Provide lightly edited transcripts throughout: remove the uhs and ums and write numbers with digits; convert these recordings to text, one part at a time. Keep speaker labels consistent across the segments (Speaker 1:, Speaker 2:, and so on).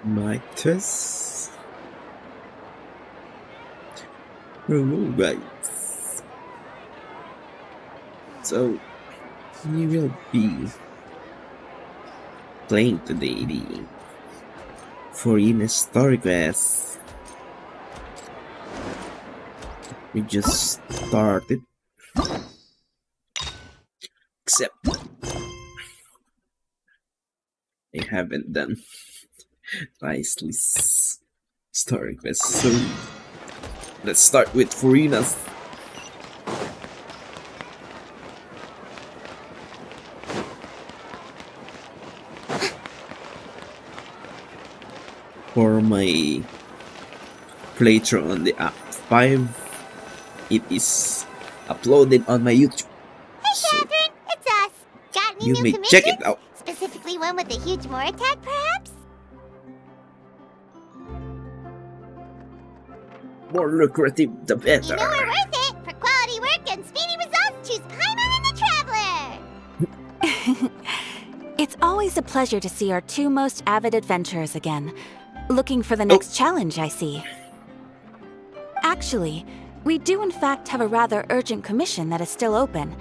Speaker 1: Mic test. Right. So, we will be playing today the Furina story quest. We just started. Except I haven't done nicely story quest. So let's start with Furina's. For my playthrough on the Act 5, it is uploaded on my YouTube.
Speaker 2: Hey Catherine, it's us. Got any
Speaker 1: You
Speaker 2: new
Speaker 1: may
Speaker 2: commissions?
Speaker 1: check it out.
Speaker 2: Specifically one with a huge more attack, perhaps?
Speaker 1: More lucrative, the better.
Speaker 2: You know we're worth it. For quality work and speedy results, choose Paimon and the Traveler.
Speaker 3: It's always a pleasure to see our two most avid adventurers again. Looking for the next challenge, I see. Actually, we do in fact have a rather urgent commission that is still open.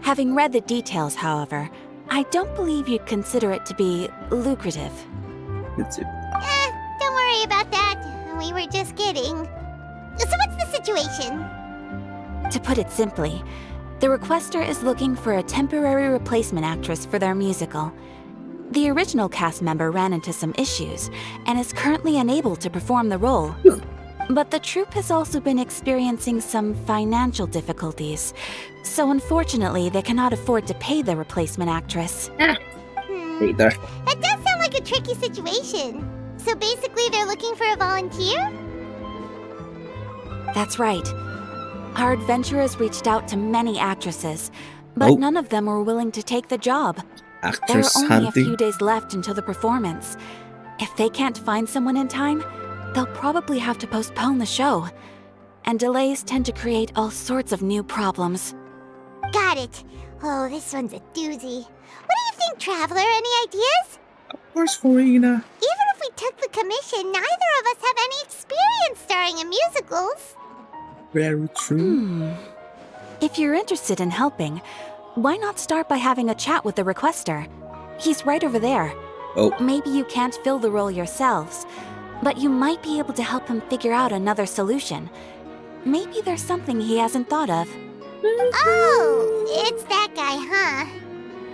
Speaker 3: Having read the details, however, I don't believe you'd consider it to be lucrative.
Speaker 1: That's it.
Speaker 2: Don't worry about that. We were just kidding. So what's the situation?
Speaker 3: To put it simply, the requester is looking for a temporary replacement actress for their musical. The original cast member ran into some issues and is currently unable to perform the role. But the troupe has also been experiencing some financial difficulties, so unfortunately they cannot afford to pay the replacement actress.
Speaker 1: Hey there.
Speaker 2: That does sound like a tricky situation. So basically they're looking for a volunteer?
Speaker 3: That's right. Our adventurers reached out to many actresses, but none of them were willing to take the job. There are
Speaker 1: Actress
Speaker 3: only a
Speaker 1: hunting.
Speaker 3: few days left until the performance. If they can't find someone in time, they'll probably have to postpone the show. And delays tend to create all sorts of new problems.
Speaker 2: Got it. Oh, this one's a doozy. What do you think, Traveler? Any ideas?
Speaker 1: Of course, Furina.
Speaker 2: Even if we took the commission, neither of us have any experience starring in musicals.
Speaker 1: Very true.
Speaker 3: If you're interested in helping, why not start by having a chat with the requester? He's right over there.
Speaker 1: Oh,
Speaker 3: Maybe you can't fill the role yourselves, but you might be able to help him figure out another solution. Maybe there's something he hasn't thought of.
Speaker 2: Oh, it's that guy, huh?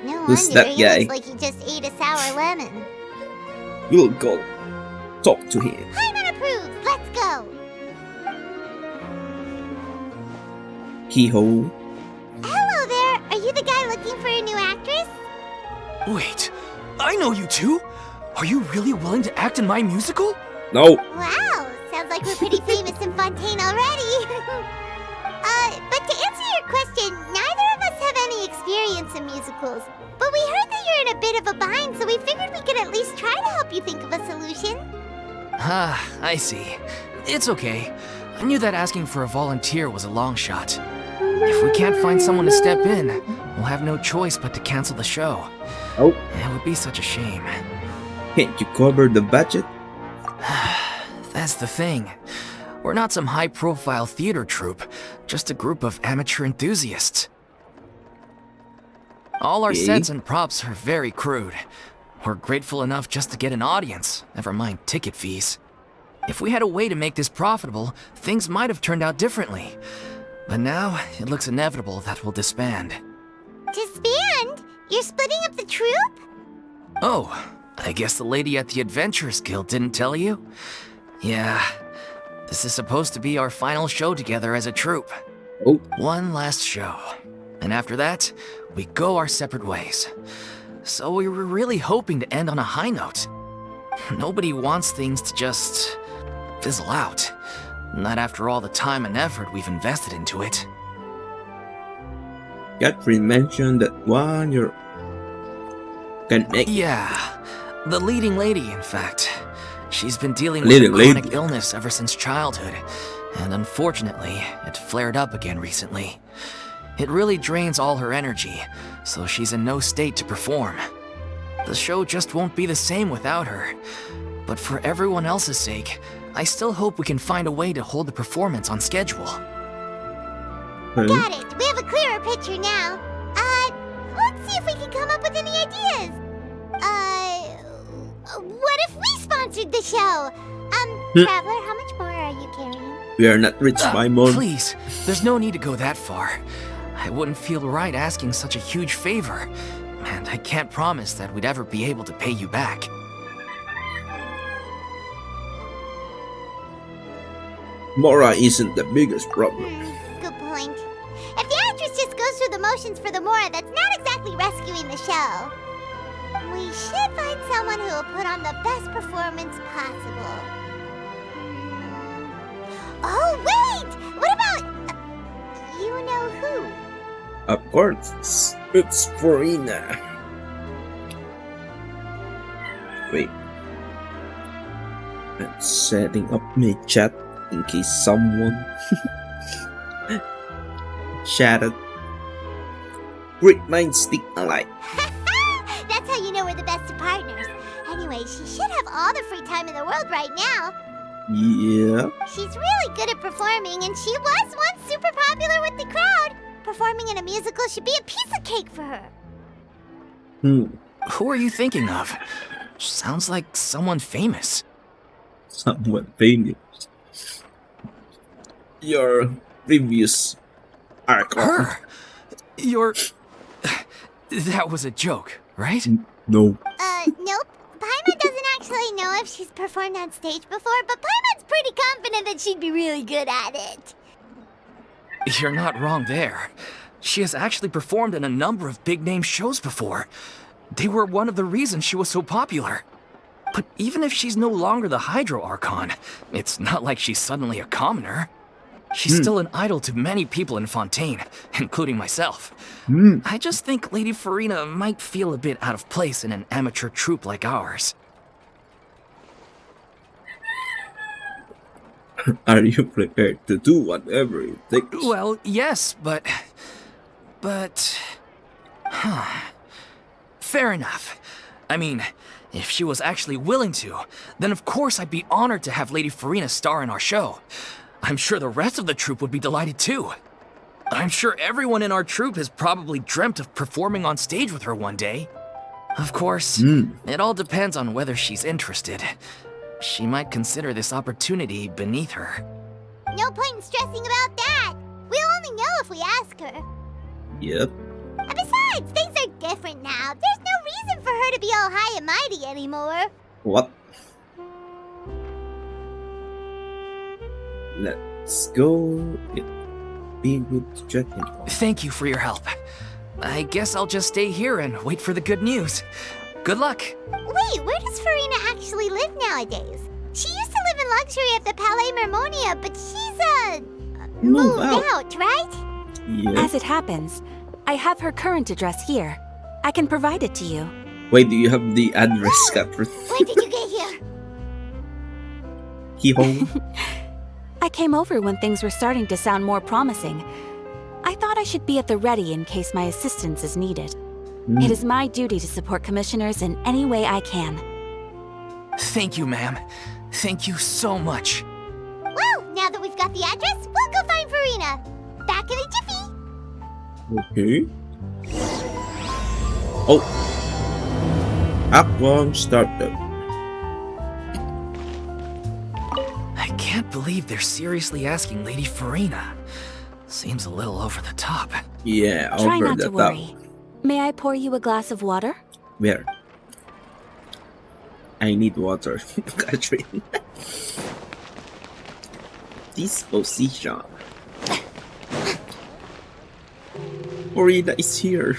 Speaker 2: No
Speaker 1: Who's
Speaker 2: wonder
Speaker 1: that
Speaker 2: he
Speaker 1: guy?
Speaker 2: looks like he just ate a sour lemon.
Speaker 1: we'll go talk to him.
Speaker 2: Paimon approved. Let's go.
Speaker 1: Keyhole.
Speaker 2: Hello there. Are you the guy looking for a new actress?
Speaker 4: Wait, I know you two! Are you really willing to act in my musical?
Speaker 1: No.
Speaker 2: Wow, sounds like we're pretty famous in Fontaine already. But to answer your question, neither of us have any experience in musicals. But we heard that you're in a bit of a bind, so we figured we could at least try to help you think of a solution.
Speaker 4: Ah, I see. It's okay. I knew that asking for a volunteer was a long shot. If we can't find someone to step in, we'll have no choice but to cancel the show.
Speaker 1: Oh,
Speaker 4: It would be such a shame.
Speaker 1: can't you cover the budget?
Speaker 4: That's the thing. We're not some high-profile theater troupe, just a group of amateur enthusiasts. All our
Speaker 1: Okay.
Speaker 4: sets and props are very crude. We're grateful enough just to get an audience, never mind ticket fees. If we had a way to make this profitable, things might have turned out differently. But now, it looks inevitable that we'll disband.
Speaker 2: Disband? You're splitting up the troupe?
Speaker 4: Oh, I guess the lady at the Adventurers Guild didn't tell you? Yeah, this is supposed to be our final show together as a troupe.
Speaker 1: Oh,
Speaker 4: One last show. And after that, we go our separate ways. So we were really hoping to end on a high note. Nobody wants things to just fizzle out. Not after all the time and effort we've invested into it.
Speaker 1: Catherine mentioned that one you can make
Speaker 4: Yeah, the leading lady, in fact. She's been dealing with
Speaker 1: Leading
Speaker 4: a chronic
Speaker 1: lady.
Speaker 4: illness ever since childhood, and unfortunately, it flared up again recently. It really drains all her energy, so she's in no state to perform. The show just won't be the same without her. But for everyone else's sake, I still hope we can find a way to hold the performance on schedule.
Speaker 1: her.
Speaker 2: Got it. We have a clearer picture now. Let's see if we can come up with any ideas. What if we sponsored the show? Traveler, how much more are you carrying?
Speaker 1: We are not rich by more.
Speaker 4: Please, there's no need to go that far. I wouldn't feel right asking such a huge favor, and I can't promise that we'd ever be able to pay you back.
Speaker 1: Mora isn't the biggest problem.
Speaker 2: Good point. If the actress just goes through the motions for the Mora, that's not exactly rescuing the show. We should find someone who will put on the best performance possible. Oh, wait! What about... you know who?
Speaker 1: Of course, it's Furina. Wait. I'm setting up my chat in case someone chatted. Great minds think alike.
Speaker 2: That's how you know we're the best of partners. Anyway, she should have all the free time in the world right now.
Speaker 1: Yeah.
Speaker 2: She's really good at performing, and she was once super popular with the crowd. Performing in a musical should be a piece of cake for her.
Speaker 4: Who are you thinking of? Sounds like someone famous.
Speaker 1: Somewhat famous. Your previous arc.
Speaker 4: Her? You're... That was a joke, right?
Speaker 1: No.
Speaker 2: Nope. Paimon doesn't actually know if she's performed on stage before, but Paimon's pretty confident that she'd be really good at it.
Speaker 4: You're not wrong there. She has actually performed in a number of big-name shows before. They were one of the reasons she was so popular. But even if she's no longer the Hydro Archon, it's not like she's suddenly a commoner. She's still an idol to many people in Fontaine, including myself. I just think Lady Furina might feel a bit out of place in an amateur troupe like ours.
Speaker 1: Are you prepared to do whatever it takes?
Speaker 4: Well, yes, but... Fair enough. I mean, if she was actually willing to, then of course I'd be honored to have Lady Furina star in our show. I'm sure the rest of the troupe would be delighted too. I'm sure everyone in our troupe has probably dreamt of performing on stage with her one day. Of course, it all depends on whether she's interested. She might consider this opportunity beneath her.
Speaker 2: No point in stressing about that. We'll only know if we ask her.
Speaker 1: Yep.
Speaker 2: And besides, things are different now. There's no reason for her to be all high and mighty anymore.
Speaker 1: What? Let's go. It'd be good to check in.
Speaker 4: Thank you for your help. I guess I'll just stay here and wait for the good news. Good luck.
Speaker 2: Wait, where does Furina actually live nowadays? She used to live in luxury at the Palais Mermonia, but she's, moved out, right?
Speaker 1: Yeah.
Speaker 3: As it happens, I have her current address here. I can provide it to you.
Speaker 1: Wait, do you have the address, Catherine?
Speaker 2: When did you get here?
Speaker 1: Keyhole?
Speaker 3: I came over when things were starting to sound more promising. I thought I should be at the ready in case my assistance is needed. It is my duty to support commissioners in any way I can.
Speaker 4: Thank you, ma'am. Thank you so much.
Speaker 2: Well, now that we've got the address, we'll go find Furina. Back in a jiffy.
Speaker 1: Okay. Oh. Act 1 started.
Speaker 4: I can't believe they're seriously asking Lady Furina. Seems a little over the top.
Speaker 1: Yeah,
Speaker 3: Try
Speaker 1: over
Speaker 3: not
Speaker 1: the
Speaker 3: to
Speaker 1: top.
Speaker 3: worry. May I pour you a glass of water?
Speaker 1: Where? I need water, Catherine. This position. Furina is here.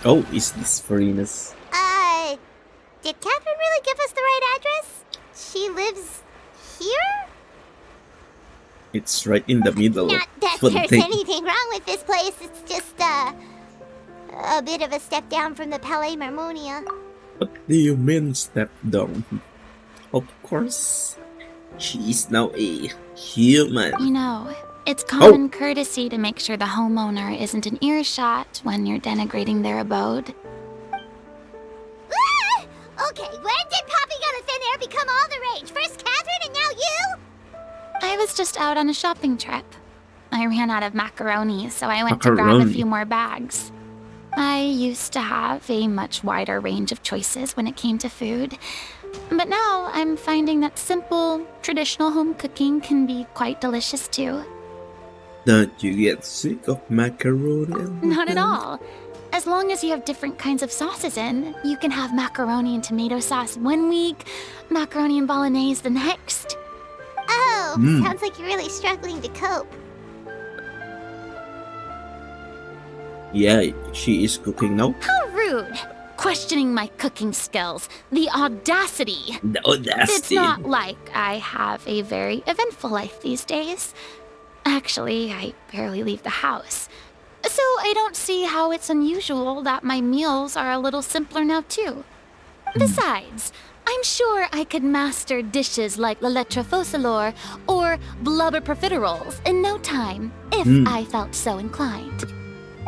Speaker 1: Oh, is this Furina's?
Speaker 2: Did Catherine really give us the right address? She lives here?
Speaker 1: It's right in the middle
Speaker 2: Not that
Speaker 1: of
Speaker 2: there's
Speaker 1: Fontaine.
Speaker 2: anything wrong with this place. It's just, a bit of a step down from the Palais Marmonia.
Speaker 1: What do you mean step down? Of course, she is now a human.
Speaker 3: You know, it's common courtesy to make sure the homeowner isn't in earshot when you're denigrating their abode.
Speaker 2: Ah! Okay, when did Poppy Gun of Thin Air become all the rage? First Catherine and now you?
Speaker 3: I was just out on a shopping trip. I ran out of macaroni, so I went to grab a
Speaker 1: Macaroni.
Speaker 3: few more bags. I used to have a much wider range of choices when it came to food, but now I'm finding that simple, traditional home cooking can be quite delicious too.
Speaker 1: Don't you get sick of macaroni?
Speaker 3: Not at all. As long as you have different kinds of sauces in, you can have macaroni and tomato sauce one week, macaroni and bolognese the next.
Speaker 2: Oh, sounds like you're really struggling to cope.
Speaker 1: Yeah, she is cooking now.
Speaker 3: How rude! Questioning my cooking skills. The audacity!
Speaker 1: The
Speaker 3: It's
Speaker 1: audacity.
Speaker 3: not like I have a very eventful life these days. Actually, I barely leave the house. So I don't see how it's unusual that my meals are a little simpler now too. Besides, I'm sure I could master dishes like la lettre focilor or blubber profiteroles in no time, if I felt so inclined.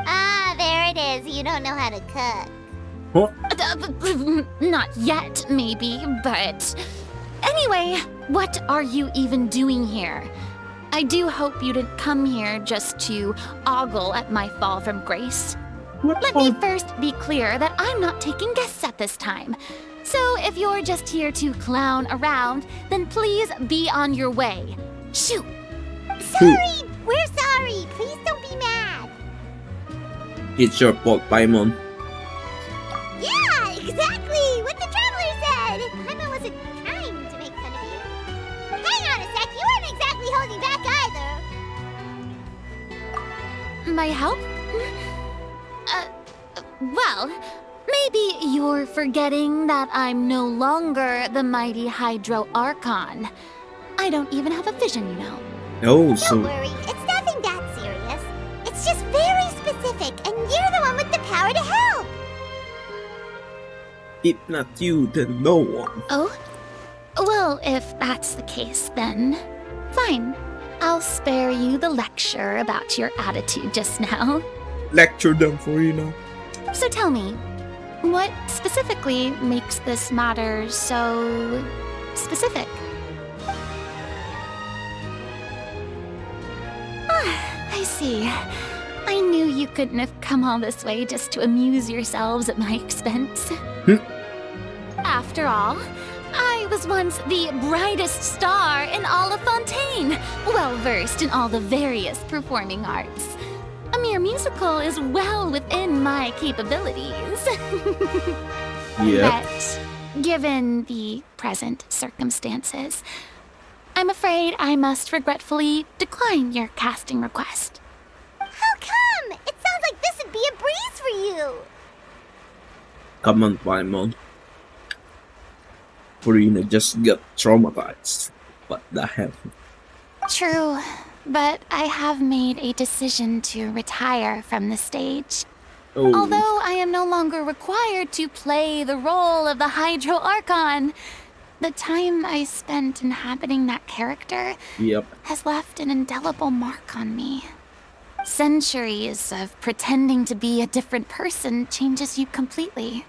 Speaker 2: Ah, there it is. You don't know how to cook.
Speaker 1: What?
Speaker 3: Not yet, maybe, but... Anyway, what are you even doing here? I do hope you didn't come here just to ogle at my fall from grace. Let me first be clear that I'm not taking guests at this time. So if you're just here to clown around, then please be on your way. Shoot!
Speaker 2: Sorry! We're sorry! Please don't be mad!
Speaker 1: It's your fault, Paimon.
Speaker 2: Yeah, exactly! What the Traveler said! Paimon wasn't trying to make fun of you. Hang on a sec, you weren't exactly holding back either.
Speaker 3: My help? Well, maybe you're forgetting that I'm no longer the mighty Hydro Archon. I don't even have a vision, you know.
Speaker 1: Oh,
Speaker 2: Don't
Speaker 1: so
Speaker 2: worry, it's nothing that serious. It's just very specific, and you're the one with the power to help!
Speaker 1: if not you, then no one.
Speaker 3: Oh? Well, if that's the case, then fine. I'll spare you the lecture about your attitude just now.
Speaker 1: Lecture them, Furina.
Speaker 3: So tell me, what specifically makes this matter so specific? I see. I knew you couldn't have come all this way just to amuse yourselves at my expense. After all, I was once the brightest star in all of Fontaine, well versed in all the various performing arts. A mere musical is well within my capabilities.
Speaker 1: Yeah.
Speaker 3: But given the present circumstances, I'm afraid I must regretfully decline your casting request.
Speaker 2: How come? It sounds like this would be a breeze for you!
Speaker 1: Come on, Paimon. Furina just got traumatized. What the hell?
Speaker 3: True, but I have made a decision to retire from the stage.
Speaker 1: Oh,
Speaker 3: Although I am no longer required to play the role of the Hydro Archon, the time I spent inhabiting that character
Speaker 1: yep.
Speaker 3: has left an indelible mark on me. Centuries of pretending to be a different person changes you completely.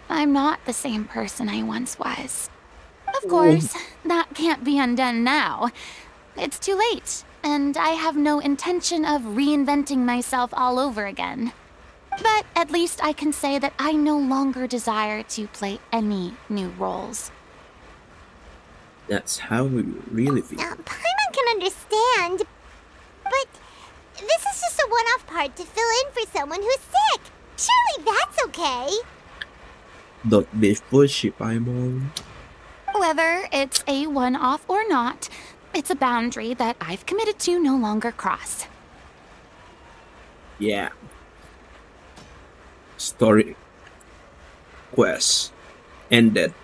Speaker 3: I'm not the same person I once was. Of course, that can't be undone now. It's too late, and I have no intention of reinventing myself all over again. But at least I can say that I no longer desire to play any new roles.
Speaker 1: That's how we really feel.
Speaker 2: Paimon can understand, but this is just a one-off part to fill in for someone who's sick. Surely that's okay.
Speaker 1: Don't be pushy, Paimon.
Speaker 3: Whether it's a one-off or not, it's a boundary that I've committed to no longer cross.
Speaker 1: Yeah. Story quest ended.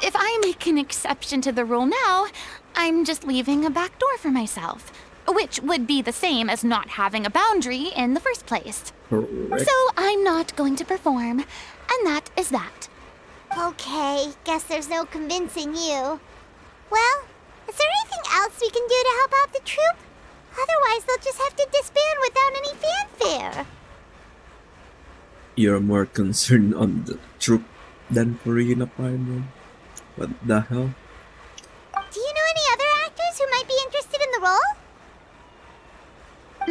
Speaker 3: If I make an exception to the rule now, I'm just leaving a back door for myself, which would be the same as not having a boundary in the first place.
Speaker 1: Correct.
Speaker 3: So I'm not going to perform, and that is that.
Speaker 2: Okay, guess there's no convincing you. Well, is there anything else we can do to help out the troop? Otherwise, they'll just have to disband without any fanfare.
Speaker 1: You're more concerned on the troop than Furina, Paimon. What the hell?
Speaker 2: Do you know any other actors who might be interested in the role?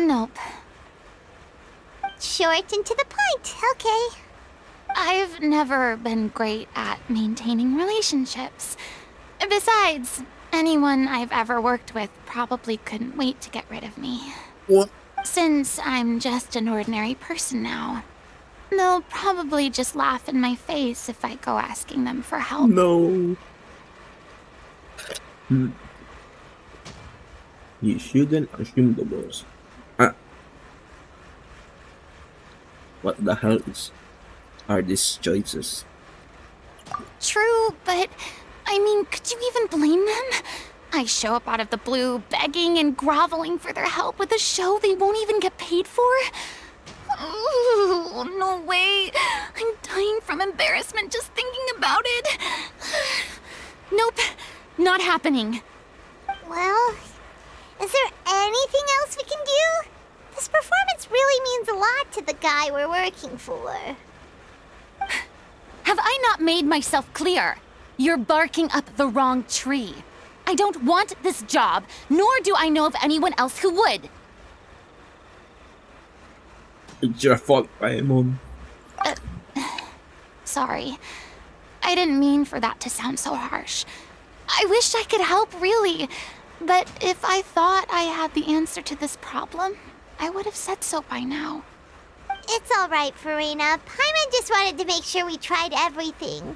Speaker 3: Nope.
Speaker 2: Short and to the point, okay.
Speaker 3: I've never been great at maintaining relationships. Besides, anyone I've ever worked with probably couldn't wait to get rid of me.
Speaker 1: What?
Speaker 3: Since I'm just an ordinary person now, they'll probably just laugh in my face if I go asking them for help.
Speaker 1: No. You shouldn't assume the worst. What the hell are these choices?
Speaker 3: True, but I mean, could you even blame them? I show up out of the blue, begging and groveling for their help with a show they won't even get paid for? Ooh, no way. I'm dying from embarrassment just thinking about it. Nope, not happening.
Speaker 2: Well, is there anything else we can do? This performance really means a lot to the guy we're working for.
Speaker 3: Have I not made myself clear? You're barking up the wrong tree. I don't want this job, nor do I know of anyone else who would.
Speaker 1: It's your fault, Paimon.
Speaker 3: Sorry. I didn't mean for that to sound so harsh. I wish I could help, really. But if I thought I had the answer to this problem, I would have said so by now.
Speaker 2: It's all right, Furina. Paimon just wanted to make sure we tried everything.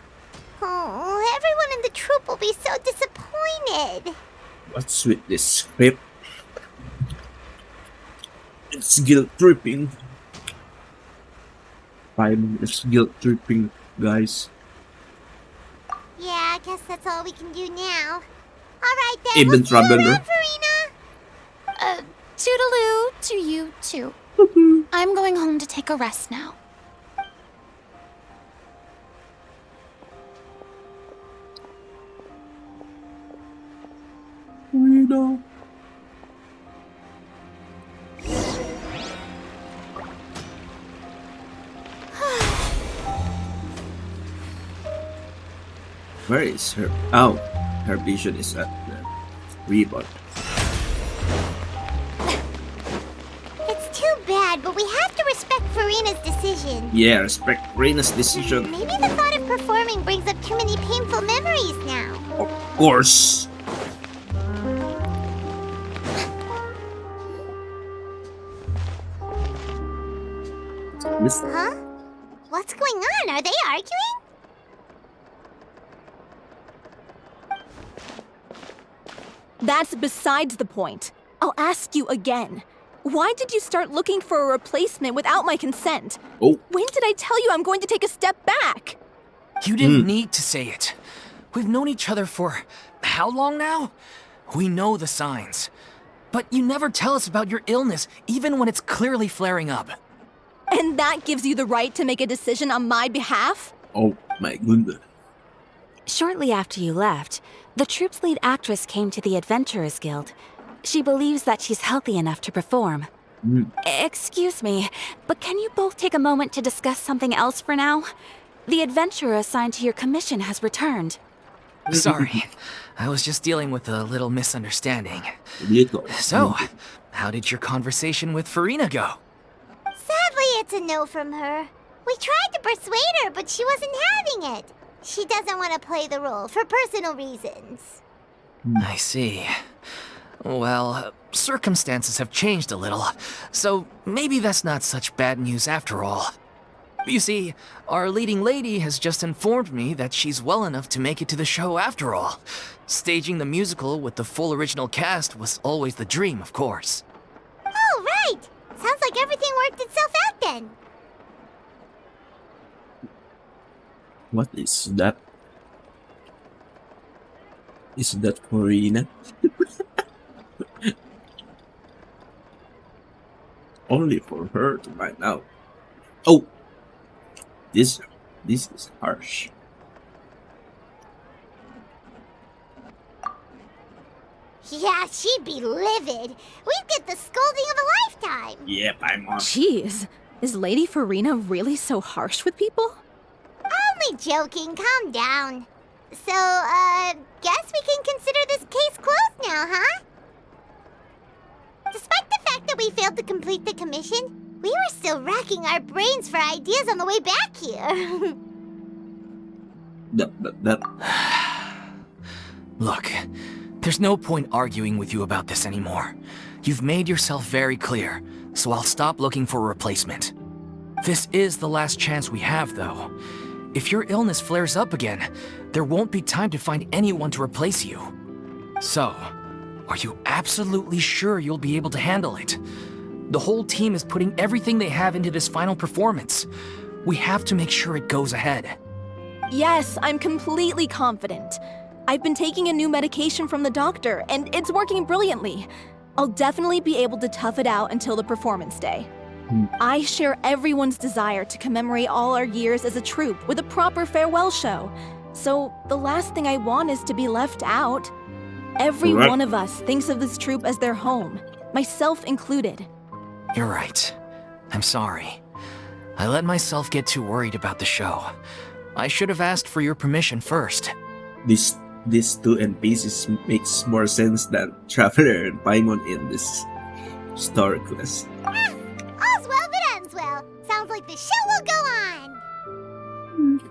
Speaker 2: Oh, everyone in the troop will be so disappointed.
Speaker 1: What's with this script? It's guilt tripping. Paimon is guilt tripping, guys.
Speaker 2: Yeah, I guess that's all we can do now. All right then.
Speaker 1: Even
Speaker 2: We'll see you
Speaker 1: Traveler.
Speaker 2: around, Furina.
Speaker 3: Toodaloo to you too. I'm going home to take a rest now.
Speaker 1: Furina. Where is her? Oh, her vision is at the reboot.
Speaker 2: It's too bad, but we have to respect Furina's decision.
Speaker 1: Yeah, respect Reina's decision.
Speaker 2: Maybe the thought of performing brings up too many painful memories now.
Speaker 1: Of course. Miss
Speaker 2: Huh? What's going on? Are they arguing?
Speaker 5: That's besides the point. I'll ask you again. Why did you start looking for a replacement without my consent?
Speaker 1: Oh,
Speaker 5: When did I tell you I'm going to take a step back?
Speaker 4: You didn't need to say it. We've known each other for how long now? We know the signs. But you never tell us about your illness, even when it's clearly flaring up.
Speaker 5: And that gives you the right to make a decision on my behalf?
Speaker 1: oh my goodness.
Speaker 3: Shortly after you left, the troop's lead actress came to the Adventurers Guild. She believes that she's healthy enough to perform. Excuse me, but can you both take a moment to discuss something else for now? The adventurer assigned to your commission has returned.
Speaker 4: Sorry, I was just dealing with a little misunderstanding.
Speaker 1: Little.
Speaker 4: So, how did your conversation with Furina go?
Speaker 2: Sadly, it's a no from her. We tried to persuade her, but she wasn't having it. She doesn't want to play the role for personal reasons.
Speaker 4: I see. Well, circumstances have changed a little, so maybe that's not such bad news after all. You see, our leading lady has just informed me that she's well enough to make it to the show after all. Staging the musical with the full original cast was always the dream, of course.
Speaker 2: Oh, right! Sounds like everything worked itself out then.
Speaker 1: What is that? Is that Furina? Only for her to find out. Oh! This is harsh.
Speaker 2: Yeah, she'd be livid. We'd get the scolding of a lifetime.
Speaker 1: Yeah, Paimon.
Speaker 5: Jeez, is Lady Furina really so harsh with people?
Speaker 2: Only joking, calm down. So, guess we can consider this case closed now, huh? Despite the fact that we failed to complete the commission, we were still racking our brains for ideas on the way back here.
Speaker 1: That
Speaker 4: Look, there's no point arguing with you about this anymore. You've made yourself very clear, so I'll stop looking for a replacement. This is the last chance we have, though. If your illness flares up again, there won't be time to find anyone to replace you. So, are you absolutely sure you'll be able to handle it? The whole team is putting everything they have into this final performance. We have to make sure it goes ahead.
Speaker 5: Yes, I'm completely confident. I've been taking a new medication from the doctor, and it's working brilliantly. I'll definitely be able to tough it out until the performance day. I share everyone's desire to commemorate all our years as a troupe with a proper farewell show. So the last thing I want is to be left out. Every
Speaker 1: Correct.
Speaker 5: one of us thinks of this troupe as their home, myself included.
Speaker 4: You're right. I'm sorry. I let myself get too worried about the show. I should have asked for your permission first.
Speaker 1: these two NPCs makes more sense than Traveler and Paimon in this story quest.
Speaker 2: All's well that ends well. Sounds like the show will go on.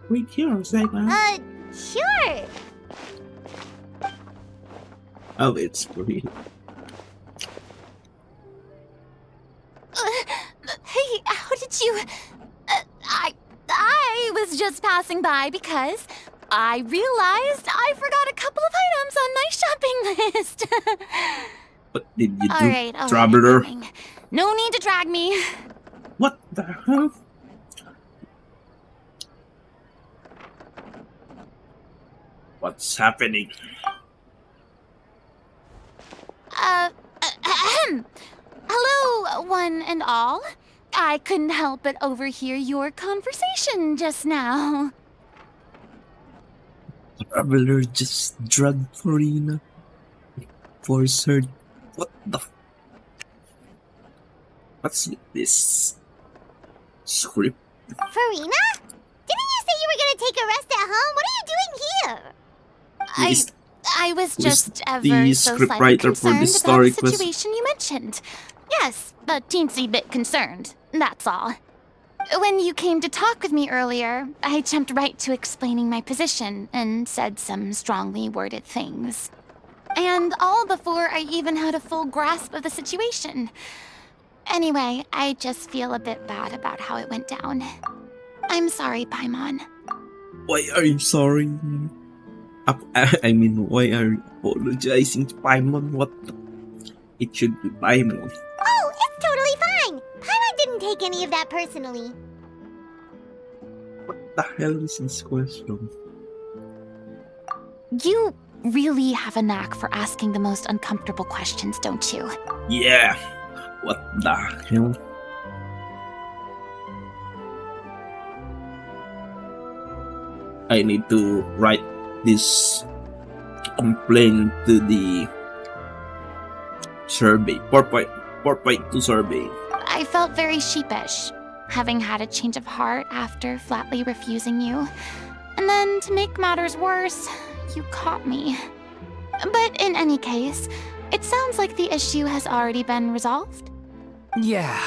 Speaker 1: Wait here, Saiba.
Speaker 2: Sure.
Speaker 1: Oh, it's Furina.
Speaker 6: Hey, how did you... I was just passing by because I realized I forgot a couple of items on my shopping list.
Speaker 1: What did you do,
Speaker 6: All right,
Speaker 1: Traveler?
Speaker 6: I'm coming. No need to drag me.
Speaker 1: What the hell? What's happening?
Speaker 6: Hello, one and all. I couldn't help but overhear your conversation just now.
Speaker 1: Traveler just drugged Furina. Force her. What the? What's this script?
Speaker 2: Furina? Didn't you say you were gonna take a rest at home? What are you doing here?
Speaker 1: Is
Speaker 6: I was
Speaker 1: who is
Speaker 6: just ever
Speaker 1: the
Speaker 6: so
Speaker 1: script
Speaker 6: slightly
Speaker 1: writer for
Speaker 6: concerned
Speaker 1: this
Speaker 6: about
Speaker 1: story
Speaker 6: the
Speaker 1: quest?
Speaker 6: situation you mentioned. Yes, a teensy bit concerned, that's all. When you came to talk with me earlier, I jumped right to explaining my position and said some strongly worded things. And all before I even had a full grasp of the situation. Anyway, I just feel a bit bad about how it went down. I'm sorry, Paimon.
Speaker 1: Why are you sorry? I mean, why are you apologizing to Paimon? What the? It should be Paimon.
Speaker 2: Oh, it's totally fine. Paimon didn't take any of that personally.
Speaker 1: What the hell is this question?
Speaker 6: You really have a knack for asking the most uncomfortable questions, don't you?
Speaker 1: Yeah. What the hell? I need to write this complaint to the survey. 4.2 survey.
Speaker 6: I felt very sheepish, having had a change of heart after flatly refusing you. And then, to make matters worse, you caught me. But in any case, it sounds like the issue has already been resolved.
Speaker 4: Yeah.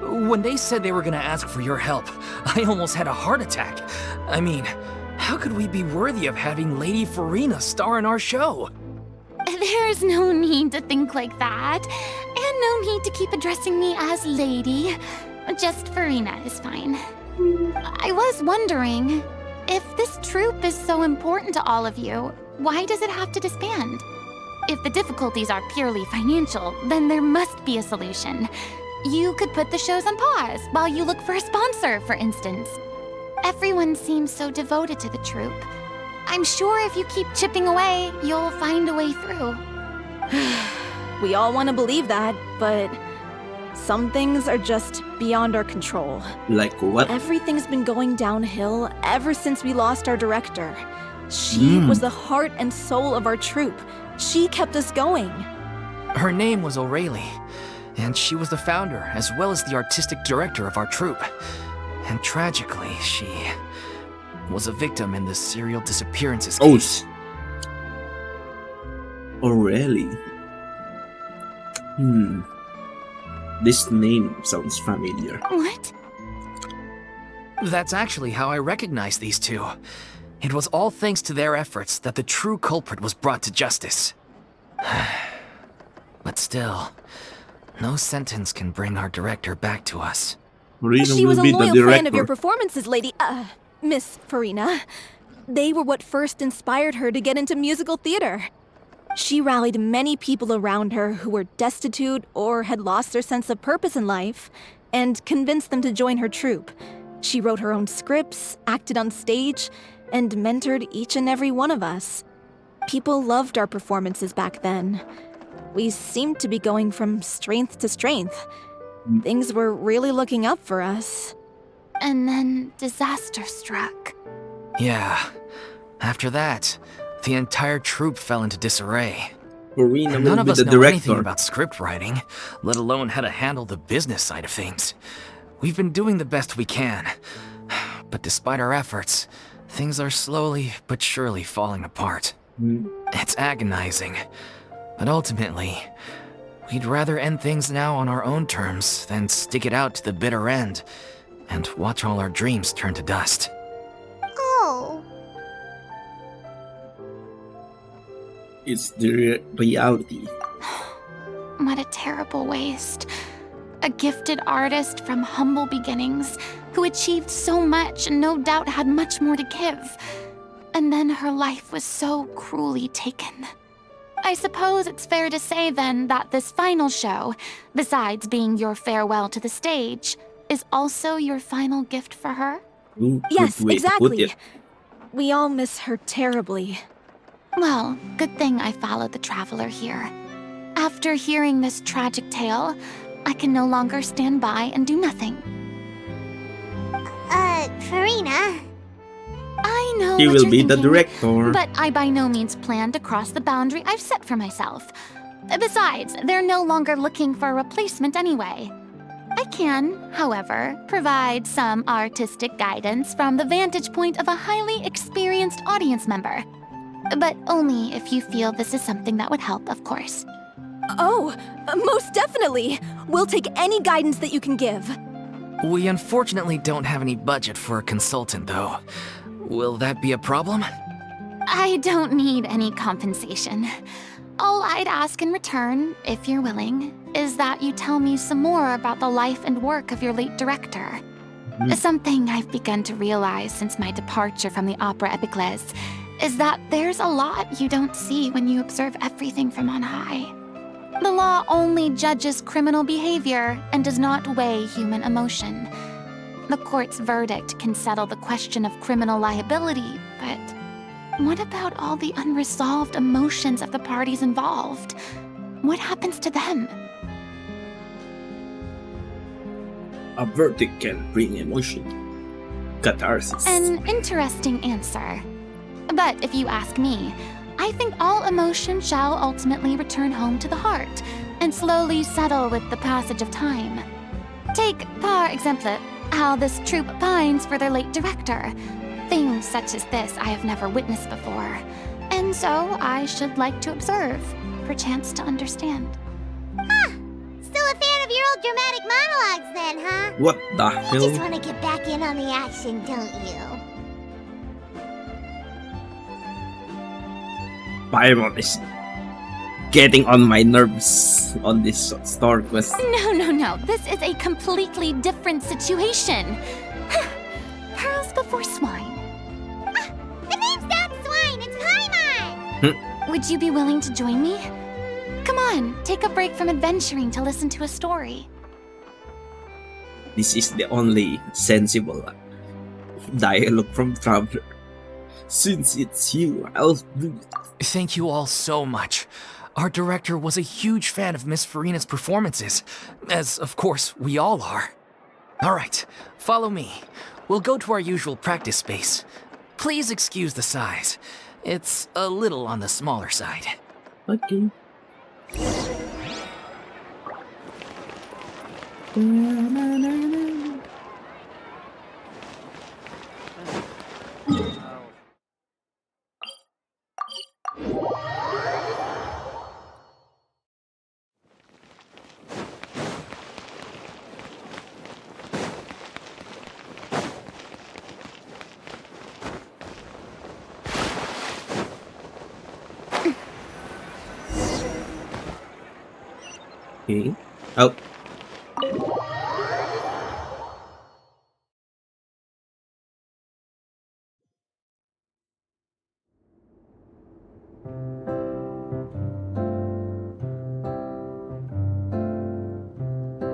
Speaker 4: When they said they were gonna ask for your help, I almost had a heart attack. I mean, how could we be worthy of having Lady Furina star in our show?
Speaker 6: There's no need to think like that, and no need to keep addressing me as Lady. Just Furina is fine. I was wondering, if this troupe is so important to all of you, why does it have to disband? If the difficulties are purely financial, then there must be a solution. You could put the shows on pause while you look for a sponsor, for instance. Everyone seems so devoted to the troupe. I'm sure if you keep chipping away, you'll find a way through.
Speaker 5: We all want to believe that, but some things are just beyond our control.
Speaker 1: Like what?
Speaker 5: Everything's been going downhill ever since we lost our director. She was the heart and soul of our troupe. She kept us going.
Speaker 4: Her name was O'Reilly, and she was the founder as well as the artistic director of our troupe. And tragically, she was a victim in the serial disappearances
Speaker 1: Oh,
Speaker 4: case.
Speaker 1: O'Reilly. This name sounds familiar.
Speaker 6: What?
Speaker 4: That's actually how I recognized these two. It was all thanks to their efforts that the true culprit was brought to justice. But still, no sentence can bring our director back to us.
Speaker 1: Furina
Speaker 5: She was
Speaker 1: will
Speaker 5: a
Speaker 1: be the
Speaker 5: loyal
Speaker 1: director.
Speaker 5: fan of your performances, Miss Furina. They were what first inspired her to get into musical theater. She rallied many people around her who were destitute or had lost their sense of purpose in life, and convinced them to join her troupe. She wrote her own scripts, acted on stage, and mentored each and every one of us. People loved our performances back then. We seemed to be going from strength to strength. Things were really looking up for us.
Speaker 6: And then disaster struck.
Speaker 4: Yeah. After that, the entire troupe fell into disarray.
Speaker 1: Furina
Speaker 4: And
Speaker 1: will
Speaker 4: none of
Speaker 1: be
Speaker 4: us
Speaker 1: the
Speaker 4: know anything
Speaker 1: director.
Speaker 4: about script writing, let alone how to handle the business side of things. We've been doing the best we can. But despite our efforts, things are slowly but surely falling apart. It's agonizing. But ultimately, we'd rather end things now on our own terms than stick it out to the bitter end and watch all our dreams turn to dust.
Speaker 2: Oh.
Speaker 1: It's the reality.
Speaker 6: What a terrible waste. A gifted artist from humble beginnings who achieved so much and no doubt had much more to give. And then her life was so cruelly taken. I suppose it's fair to say then that this final show, besides being your farewell to the stage, is also your final gift for her?
Speaker 1: Ooh,
Speaker 5: Yes,
Speaker 1: good way to put
Speaker 5: exactly.
Speaker 1: it.
Speaker 5: We all miss her terribly.
Speaker 6: Well, good thing I followed the traveler here. After hearing this tragic tale, I can no longer stand by and do nothing.
Speaker 2: Furina.
Speaker 6: I know
Speaker 1: He
Speaker 6: what
Speaker 1: will
Speaker 6: you're
Speaker 1: be the
Speaker 6: thinking,
Speaker 1: director.
Speaker 6: but I by no means plan to cross the boundary I've set for myself. Besides, they're no longer looking for a replacement anyway. I can, however, provide some artistic guidance from the vantage point of a highly experienced audience member. But only if you feel this is something that would help, of course.
Speaker 5: Oh, most definitely. We'll take any guidance that you can give.
Speaker 4: We unfortunately don't have any budget for a consultant, though. Will that be a problem?
Speaker 6: I don't need any compensation. All I'd ask in return, if you're willing, is that you tell me some more about the life and work of your late director. Something I've begun to realize since my departure from the Opera Epiclese is that there's a lot you don't see when you observe everything from on high. The law only judges criminal behavior and does not weigh human emotion. The court's verdict can settle the question of criminal liability, but what about all the unresolved emotions of the parties involved? What happens to them?
Speaker 1: A verdict can bring emotion. Catharsis.
Speaker 6: An interesting answer. But if you ask me, I think all emotion shall ultimately return home to the heart and slowly settle with the passage of time. Take, par exemple, how this troupe pines for their late director. Things such as this I have never witnessed before, and so I should like to observe, perchance to understand.
Speaker 2: Still a fan of your old dramatic monologues then, huh?
Speaker 1: What the
Speaker 2: You just
Speaker 1: hell?
Speaker 2: want to get back in on the action, don't you?
Speaker 1: Paimon is getting on my nerves on this story quest.
Speaker 6: No. This is a completely different situation. Pearls before swine.
Speaker 2: The name's not Swine, it's Paimon!
Speaker 6: Would you be willing to join me? Come on, take a break from adventuring to listen to a story.
Speaker 1: This is the only sensible dialogue from Traveler. Since it's you, I'll do it.
Speaker 4: Thank you all so much. Our director was a huge fan of Miss Furina's performances, as of course we all are. Alright, follow me. We'll go to our usual practice space. Please excuse the size. It's a little on the smaller side.
Speaker 1: Okay. Okay. Oh.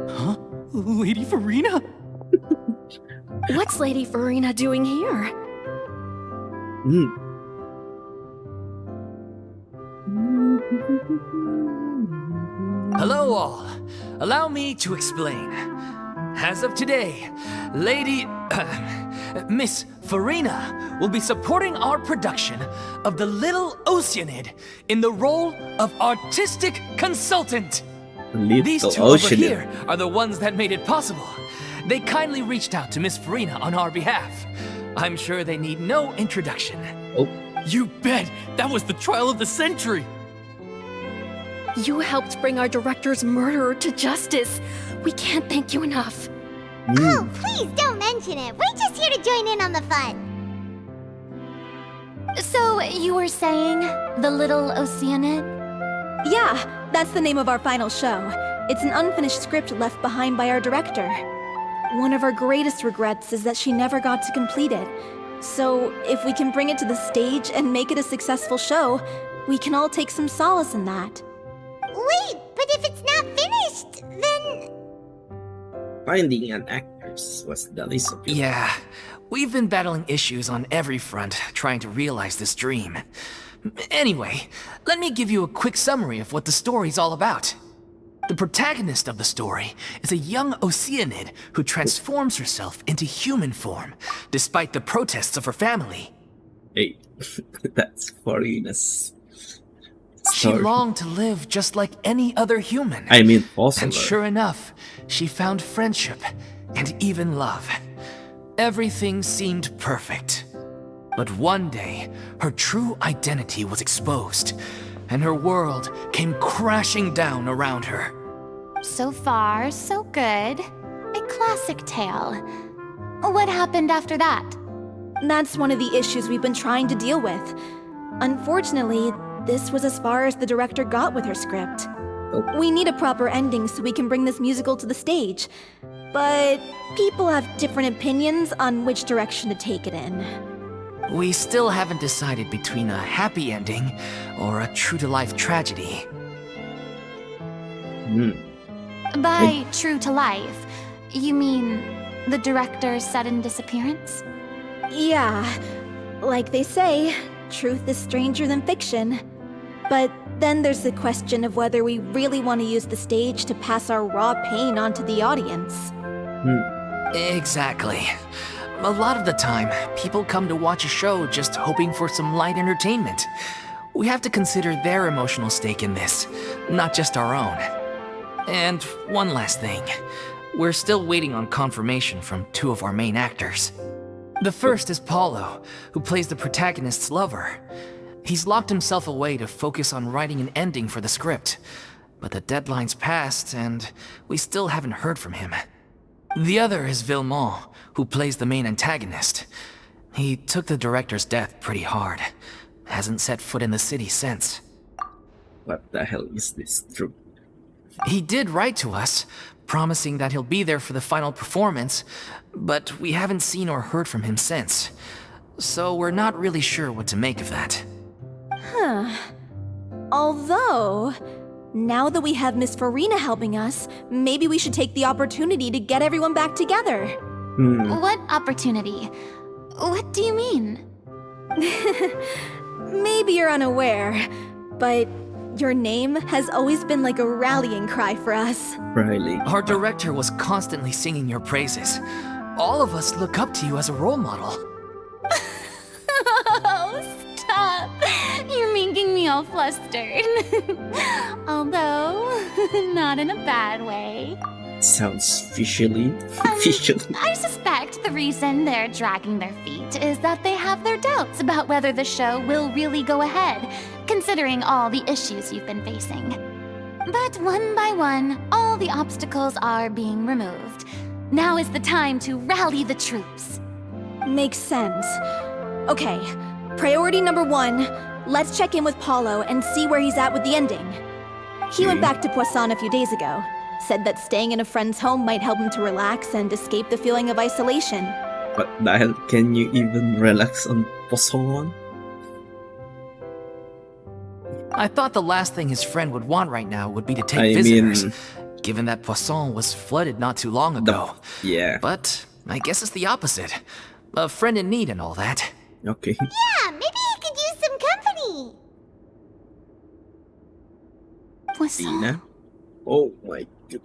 Speaker 4: Huh? Lady Furina?
Speaker 5: What's Lady Furina doing here?
Speaker 1: Hmm.
Speaker 4: Hello all. Allow me to explain. As of today, Miss Furina will be supporting our production of The Little Oceanid in the role of artistic consultant. These two over here are the ones that made it possible. They kindly reached out to Miss Furina on our behalf. I'm sure they need no introduction.
Speaker 1: Oh.
Speaker 7: You bet! That was the trial of the century!
Speaker 5: You helped bring our director's murderer to justice. We can't thank you enough.
Speaker 2: Oh, please don't mention it. We're just here to join in on the fun.
Speaker 6: So, you were saying The Little Oceanid?
Speaker 5: Yeah, that's the name of our final show. It's an unfinished script left behind by our director. One of our greatest regrets is that she never got to complete it. So, if we can bring it to the stage and make it a successful show, we can all take some solace in that.
Speaker 2: Wait, but if it's not finished, then...
Speaker 1: Finding an actress was the least of it.
Speaker 4: Yeah, we've been battling issues on every front trying to realize this dream. Anyway, let me give you a quick summary of what the story's all about. The protagonist of the story is a young Oceanid who transforms herself into human form, despite the protests of her family.
Speaker 1: Hey, that's Furina's
Speaker 4: She
Speaker 1: story.
Speaker 4: longed to live just like any other human.
Speaker 1: I mean, possible.
Speaker 4: And sure enough, she found friendship and even love. Everything seemed perfect. But one day, her true identity was exposed, and her world came crashing down around her.
Speaker 6: So far, so good. A classic tale. What happened after that?
Speaker 5: That's one of the issues we've been trying to deal with. Unfortunately, this was as far as the director got with her script.
Speaker 1: Oh.
Speaker 5: We need a proper ending so we can bring this musical to the stage. But people have different opinions on which direction to take it in.
Speaker 4: We still haven't decided between a happy ending or a true-to-life tragedy.
Speaker 6: By true to life, you mean the director's sudden disappearance?
Speaker 5: Yeah, like they say, truth is stranger than fiction. But then there's the question of whether we really want to use the stage to pass our raw pain onto the audience.
Speaker 4: Exactly. A lot of the time, people come to watch a show just hoping for some light entertainment. We have to consider their emotional stake in this, not just our own. And one last thing. We're still waiting on confirmation from two of our main actors. The first is Paulo, who plays the protagonist's lover. He's locked himself away to focus on writing an ending for the script. But the deadline's passed, and we still haven't heard from him. The other is Villemont, who plays the main antagonist. He took the director's death pretty hard. Hasn't set foot in the city since.
Speaker 1: What the hell is this true?
Speaker 4: He did write to us, promising that he'll be there for the final performance, but we haven't seen or heard from him since. So we're not really sure what to make of that.
Speaker 5: Although, now that we have Miss Furina helping us, maybe we should take the opportunity to get everyone back together.
Speaker 6: What opportunity? What do you mean?
Speaker 5: Maybe you're unaware, but your name has always been like a rallying cry for us.
Speaker 1: Riley.
Speaker 4: Our director was constantly singing your praises. All of us look up to you as a role model.
Speaker 6: Oh, stop! You're making me all flustered. Although, not in a bad way.
Speaker 1: Sounds fishy.
Speaker 6: I suspect the reason they're dragging their feet is that they have their doubts about whether the show will really go ahead, considering all the issues you've been facing. But one by one, all the obstacles are being removed. Now is the time to rally the troops.
Speaker 5: Makes sense. Okay, priority number 1, let's check in with Paulo and see where he's at with the ending. He went back to Poisson a few days ago, said that staying in a friend's home might help him to relax and escape the feeling of isolation.
Speaker 1: What the hell? Can you even relax on Poisson?
Speaker 4: I thought the last thing his friend would want right now would be to take visitors, given that Poisson was flooded not too long ago.
Speaker 1: Yeah.
Speaker 4: But I guess it's the opposite. A friend in need and all that.
Speaker 1: Okay.
Speaker 2: Yeah, maybe he could use some company.
Speaker 6: Poisson.
Speaker 1: Furina? Oh my god.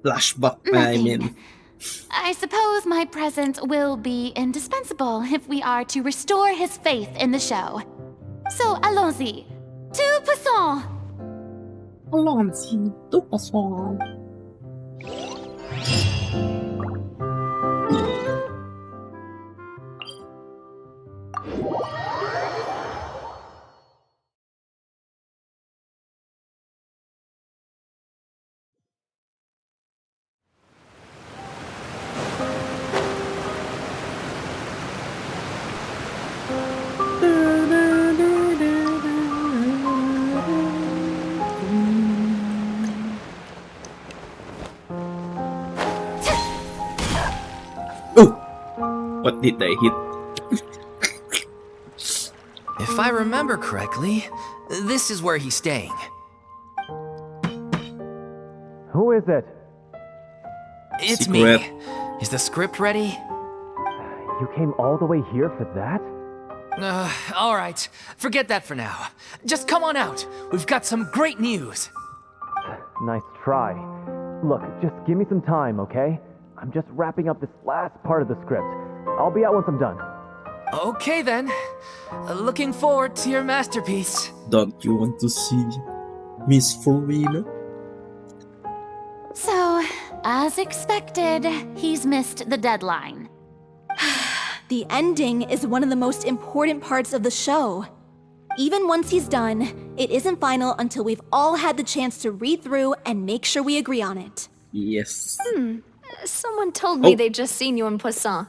Speaker 1: Flashback, I
Speaker 6: Nothing.
Speaker 1: mean.
Speaker 6: I suppose my presence will be indispensable if we are to restore his faith in the show. So allons-y. To Poisson!
Speaker 1: Allons-y, to Poisson. What did I hit?
Speaker 4: If I remember correctly, this is where he's staying.
Speaker 8: Who is it?
Speaker 4: It's
Speaker 1: Secret.
Speaker 4: me. Is the script ready?
Speaker 8: You came all the way here for that?
Speaker 4: All right. Forget that for now. Just come on out. We've got some great news.
Speaker 8: Nice try. Look, just give me some time, okay? I'm just wrapping up this last part of the script. I'll be out once I'm done.
Speaker 4: Okay then. Looking forward to your masterpiece.
Speaker 1: Don't you want to see Miss Furina?
Speaker 6: So, as expected, he's missed the deadline.
Speaker 5: The ending is one of the most important parts of the show. Even once he's done, it isn't final until we've all had the chance to read through and make sure we agree on it.
Speaker 1: Yes.
Speaker 9: Someone told me they'd just seen you in Poisson.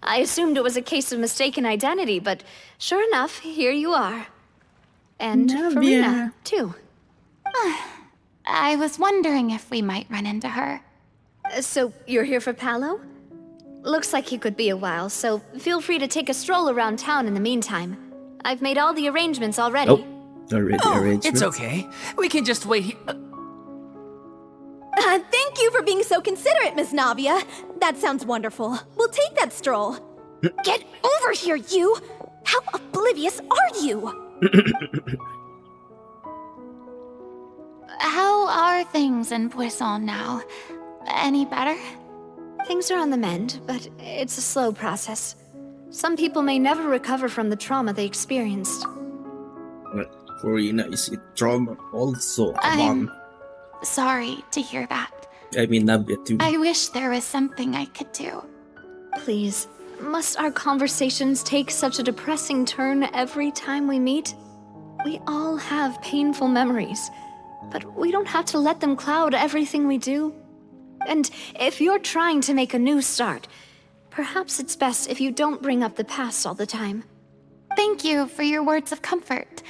Speaker 9: I assumed it was a case of mistaken identity, but sure enough, here you are. And Furina, too.
Speaker 6: I was wondering if we might run into her.
Speaker 9: So, you're here for Paolo? Looks like he could be a while, so feel free to take a stroll around town in the meantime. I've made all the arrangements already.
Speaker 1: Oh, already arranged.
Speaker 4: It's okay. We can just wait here.
Speaker 5: Thank you for being so considerate, Miss Navia. That sounds wonderful. We'll take that stroll. Get over here, you! How oblivious are you?
Speaker 6: How are things in Poisson now? Any better?
Speaker 9: Things are on the mend, but it's a slow process. Some people may never recover from the trauma they experienced.
Speaker 1: But Furina is it trauma also. Come
Speaker 6: I'm
Speaker 1: on.
Speaker 6: sorry to hear that.
Speaker 1: I mean, Navia too.
Speaker 6: I wish there was something I could do.
Speaker 9: Please, must our conversations take such a depressing turn every time we meet? We all have painful memories, but we don't have to let them cloud everything we do. And if you're trying to make a new start, perhaps it's best if you don't bring up the past all the time.
Speaker 6: Thank you for your words of comfort.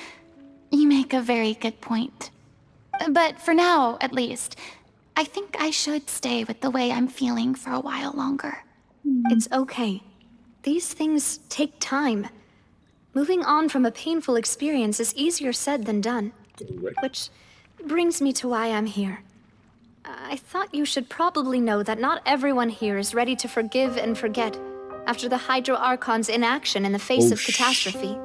Speaker 6: You make a very good point. But for now, at least, I think I should stay with the way I'm feeling for a while longer.
Speaker 9: It's okay. These things take time. Moving on from a painful experience is easier said than done. Which brings me to why I'm here. I thought you should probably know that not everyone here is ready to forgive and forget after the Hydro Archon's inaction in the face of catastrophe.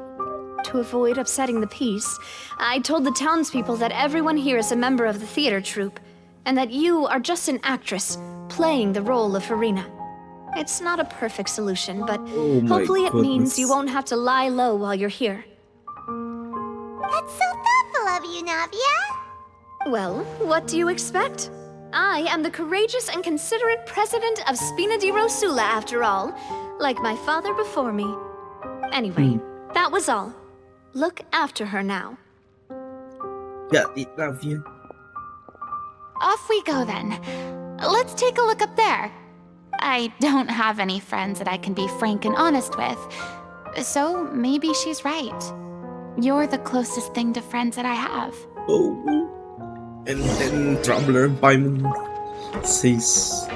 Speaker 9: To avoid upsetting the peace, I told the townspeople that everyone here is a member of the theater troupe, and that you are just an actress playing the role of Furina. It's not a perfect solution, but hopefully it means you won't have to lie low while you're here.
Speaker 2: That's so thoughtful of you, Navia.
Speaker 9: Well, what do you expect? I am the courageous and considerate president of Spina di Rosula, after all, like my father before me. Anyway, that was all. Look after her now.
Speaker 1: Got it, Navia.
Speaker 6: Off we go then. Let's take a look up there. I don't have any friends that I can be frank and honest with, so maybe she's right. You're the closest thing to friends that I have.
Speaker 1: Oh. And then Traveler Paimon says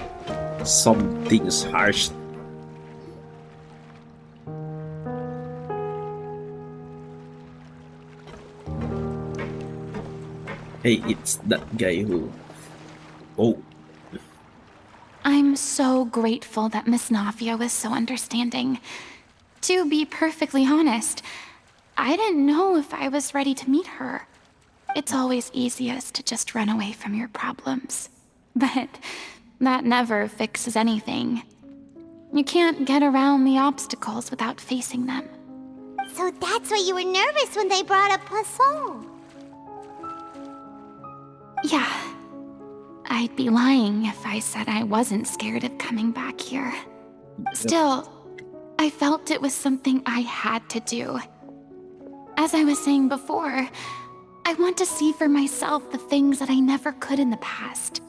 Speaker 1: something harsh. Hey, it's that guy who... Oh.
Speaker 6: I'm so grateful that Miss Navia was so understanding. To be perfectly honest, I didn't know if I was ready to meet her. It's always easiest to just run away from your problems. But that never fixes anything. You can't get around the obstacles without facing them.
Speaker 2: So that's why you were nervous when they brought up Poisson.
Speaker 6: Yeah. I'd be lying if I said I wasn't scared of coming back here. Still, I felt it was something I had to do. As I was saying before, I want to see for myself the things that I never could in the past.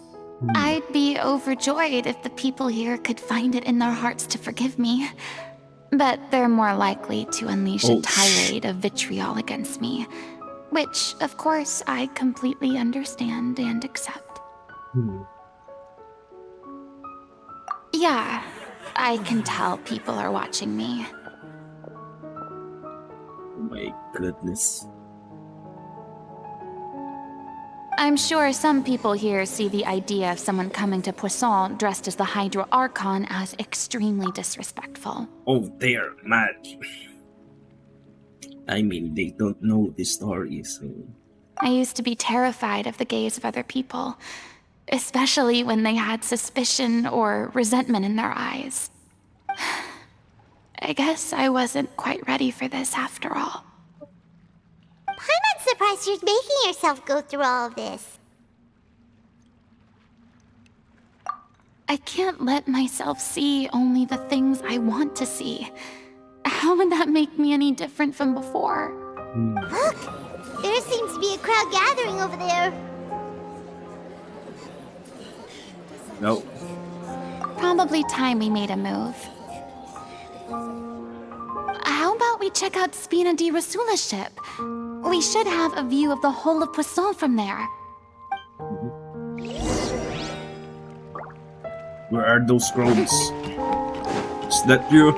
Speaker 6: I'd be overjoyed if the people here could find it in their hearts to forgive me. But they're more likely to unleash a tirade of vitriol against me. Which, of course, I completely understand and accept. Yeah, I can tell people are watching me.
Speaker 1: Oh my goodness.
Speaker 6: I'm sure some people here see the idea of someone coming to Poisson dressed as the Hydro Archon as extremely disrespectful.
Speaker 1: Oh, they're mad. I mean, they don't know the story, so...
Speaker 6: I used to be terrified of the gaze of other people, especially when they had suspicion or resentment in their eyes. I guess I wasn't quite ready for this after all.
Speaker 2: I'm surprised you're making yourself go through all of this.
Speaker 6: I can't let myself see only the things I want to see. How would that make me any different from before?
Speaker 2: Look! There seems to be a crowd gathering over there.
Speaker 1: No.
Speaker 6: Probably time we made a move. How about we check out Spina di Rosula's ship? We should have a view of the whole of Poisson from there.
Speaker 1: Where are those crowds? Is that you?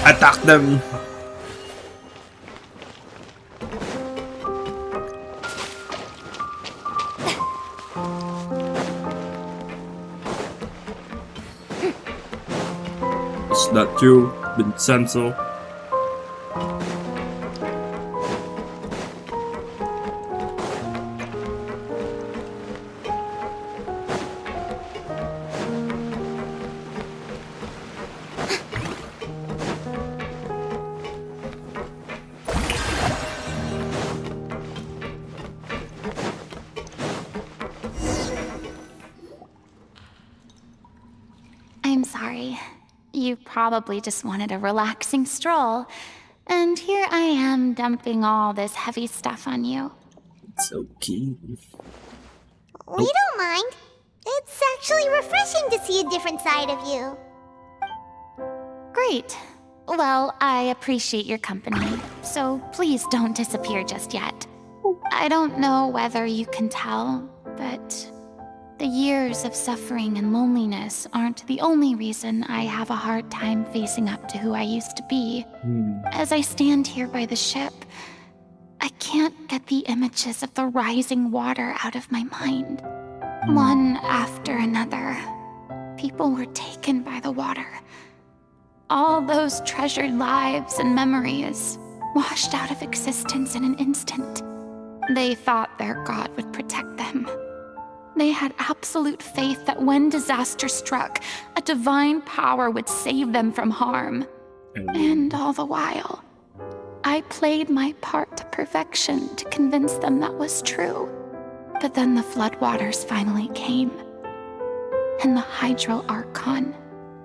Speaker 1: Attack them! Is that you, Vincenzo?
Speaker 6: I'm sorry. You probably just wanted a relaxing stroll, and here I am dumping all this heavy stuff on you.
Speaker 1: It's okay.
Speaker 2: We don't mind. It's actually refreshing to see a different side of you.
Speaker 6: Great. Well, I appreciate your company, so please don't disappear just yet. I don't know whether you can tell, but the years of suffering and loneliness aren't the only reason I have a hard time facing up to who I used to be. As I stand here by the ship, I can't get the images of the rising water out of my mind. One after another, people were taken by the water. All those treasured lives and memories washed out of existence in an instant. They thought their god would protect them. They had absolute faith that when disaster struck, a divine power would save them from harm. And all the while, I played my part to perfection to convince them that was true. But then the floodwaters finally came, and the Hydro Archon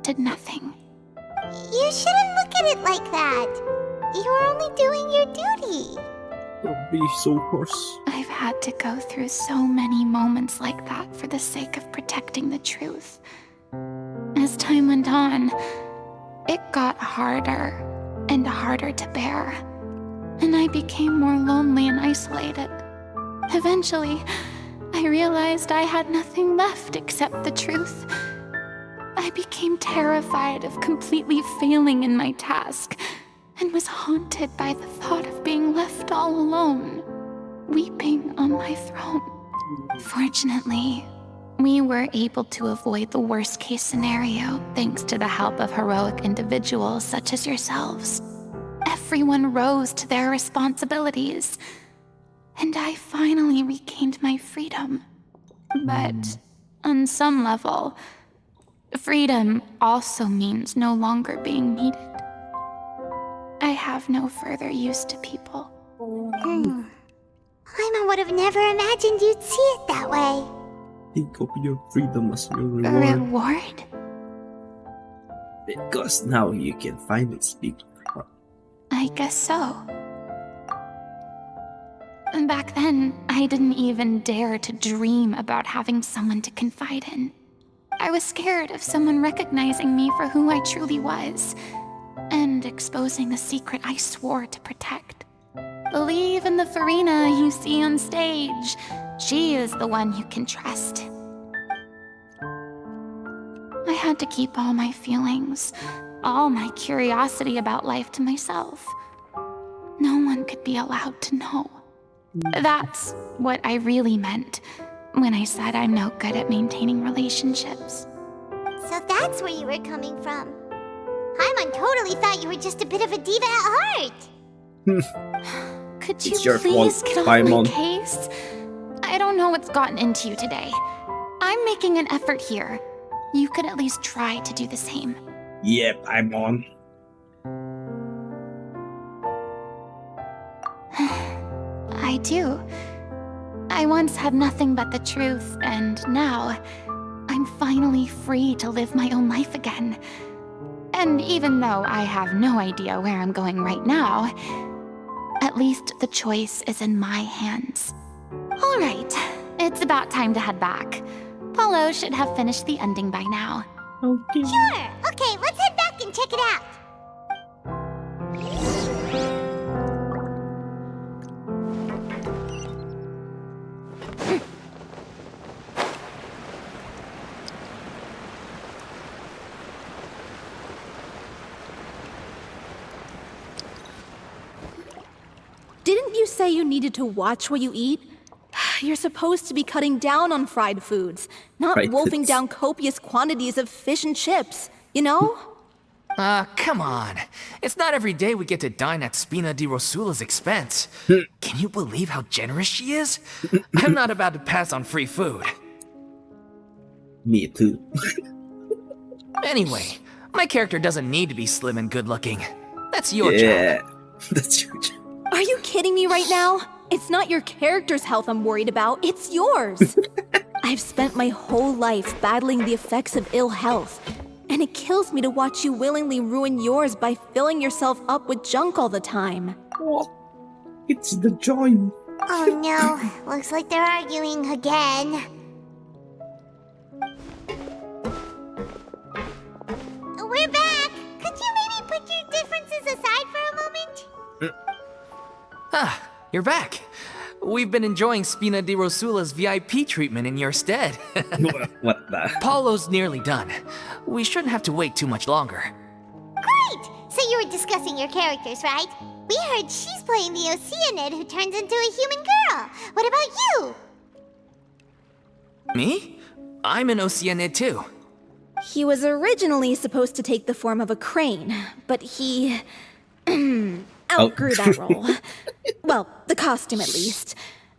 Speaker 6: did nothing.
Speaker 2: You shouldn't look at it like that. You were only doing your duty.
Speaker 1: Don't be so harsh.
Speaker 6: I've had to go through so many moments like that for the sake of protecting the truth. As time went on, it got harder and harder to bear, and I became more lonely and isolated. Eventually, I realized I had nothing left except the truth. I became terrified of completely failing in my task, and was haunted by the thought of being left all alone, weeping on my throne. Fortunately, we were able to avoid the worst-case scenario thanks to the help of heroic individuals such as yourselves. Everyone rose to their responsibilities, and I finally regained my freedom. But on some level, freedom also means no longer being needed. I have no further use to people.
Speaker 2: Paimon would have never imagined you'd see it that way.
Speaker 1: Think of your freedom as your
Speaker 6: A
Speaker 1: reward.
Speaker 6: reward?
Speaker 1: Because now you can finally speak your heart.
Speaker 6: I guess so. And back then, I didn't even dare to dream about having someone to confide in. I was scared of someone recognizing me for who I truly was, and exposing the secret I swore to protect. Believe in the Furina you see on stage. She is the one you can trust. I had to keep all my feelings, all my curiosity about life to myself. No one could be allowed to know. That's what I really meant when I said I'm no good at maintaining relationships.
Speaker 2: So that's where you were coming from. Paimon totally thought you were just a bit of a diva at heart.
Speaker 6: Could you
Speaker 1: It's your
Speaker 6: please
Speaker 1: fault,
Speaker 6: get off my
Speaker 1: Paimon.
Speaker 6: case? I don't know what's gotten into you today. I'm making an effort here. You could at least try to do the same.
Speaker 1: Yep, I'm on.
Speaker 6: I do. I once had nothing but the truth, and now I'm finally free to live my own life again. And even though I have no idea where I'm going right now, at least the choice is in my hands. All right, it's about time to head back. Paulo should have finished the ending by now.
Speaker 1: Okay.
Speaker 2: Sure. Okay, let's head back and check it out.
Speaker 5: Didn't you say you needed to watch what you eat? You're supposed to be cutting down on fried foods, not
Speaker 1: Fried
Speaker 5: wolfing
Speaker 1: foods.
Speaker 5: down copious quantities of fish and chips, you know?
Speaker 4: Come on. It's not every day we get to dine at Spina di Rosula's expense. Can you believe how generous she is? I'm not about to pass on free food.
Speaker 1: Me too.
Speaker 4: Anyway, my character doesn't need to be slim and good-looking. That's your
Speaker 1: Yeah,
Speaker 4: job.
Speaker 1: that's your job.
Speaker 5: Are you kidding me right now? It's not your character's health I'm worried about, it's yours. I've spent my whole life battling the effects of ill health, and it kills me to watch you willingly ruin yours by filling yourself up with junk all the time.
Speaker 1: What? It's the joy.
Speaker 2: Oh no, looks like they're arguing again. We're back! Could you maybe put your different
Speaker 4: Ah, you're back. We've been enjoying Spina di Rosula's VIP treatment in your stead.
Speaker 1: What the?
Speaker 4: Paulo's nearly done. We shouldn't have to wait too much longer.
Speaker 2: Great! So you were discussing your characters, right? We heard she's playing the Oceanid who turns into a human girl. What about you?
Speaker 4: Me? I'm an Oceanid too.
Speaker 5: He was originally supposed to take the form of a crane, but he outgrew that role. Well, the costume at least.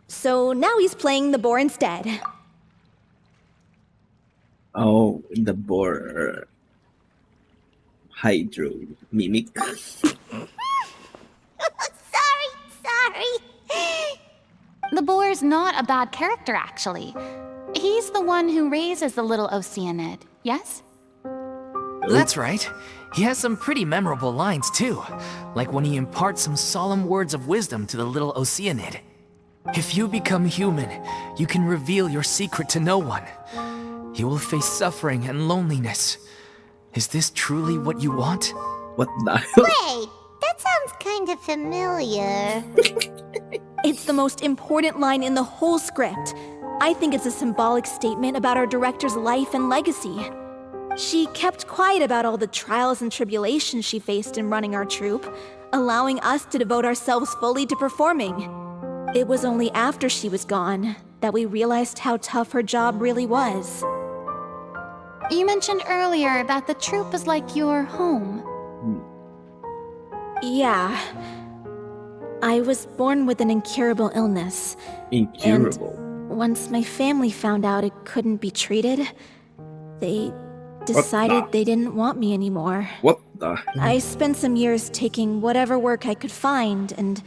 Speaker 5: So now he's playing the boar instead.
Speaker 1: Oh, the boar. Hydro mimic.
Speaker 2: Sorry.
Speaker 6: The boar's not a bad character, actually. He's the one who raises the little Oceanid, yes?
Speaker 4: That's right. He has some pretty memorable lines too, like when he imparts some solemn words of wisdom to the little Oceanid. If you become human, you can reveal your secret to no one. You will face suffering and loneliness. Is this truly what you want?
Speaker 1: What the?
Speaker 2: Wait, that sounds kind of familiar.
Speaker 5: It's the most important line in the whole script. I think it's a symbolic statement about our director's life and legacy. She kept quiet about all the trials and tribulations she faced in running our troupe, allowing us to devote ourselves fully to performing. It was only after she was gone that we realized how tough her job really was.
Speaker 6: You mentioned earlier that the troupe is like your home.
Speaker 5: Yeah. I was born with an incurable illness.
Speaker 1: Incurable.
Speaker 5: And once my family found out it couldn't be treated, they decided they didn't want me anymore.
Speaker 1: What the?
Speaker 5: I spent some years taking whatever work I could find and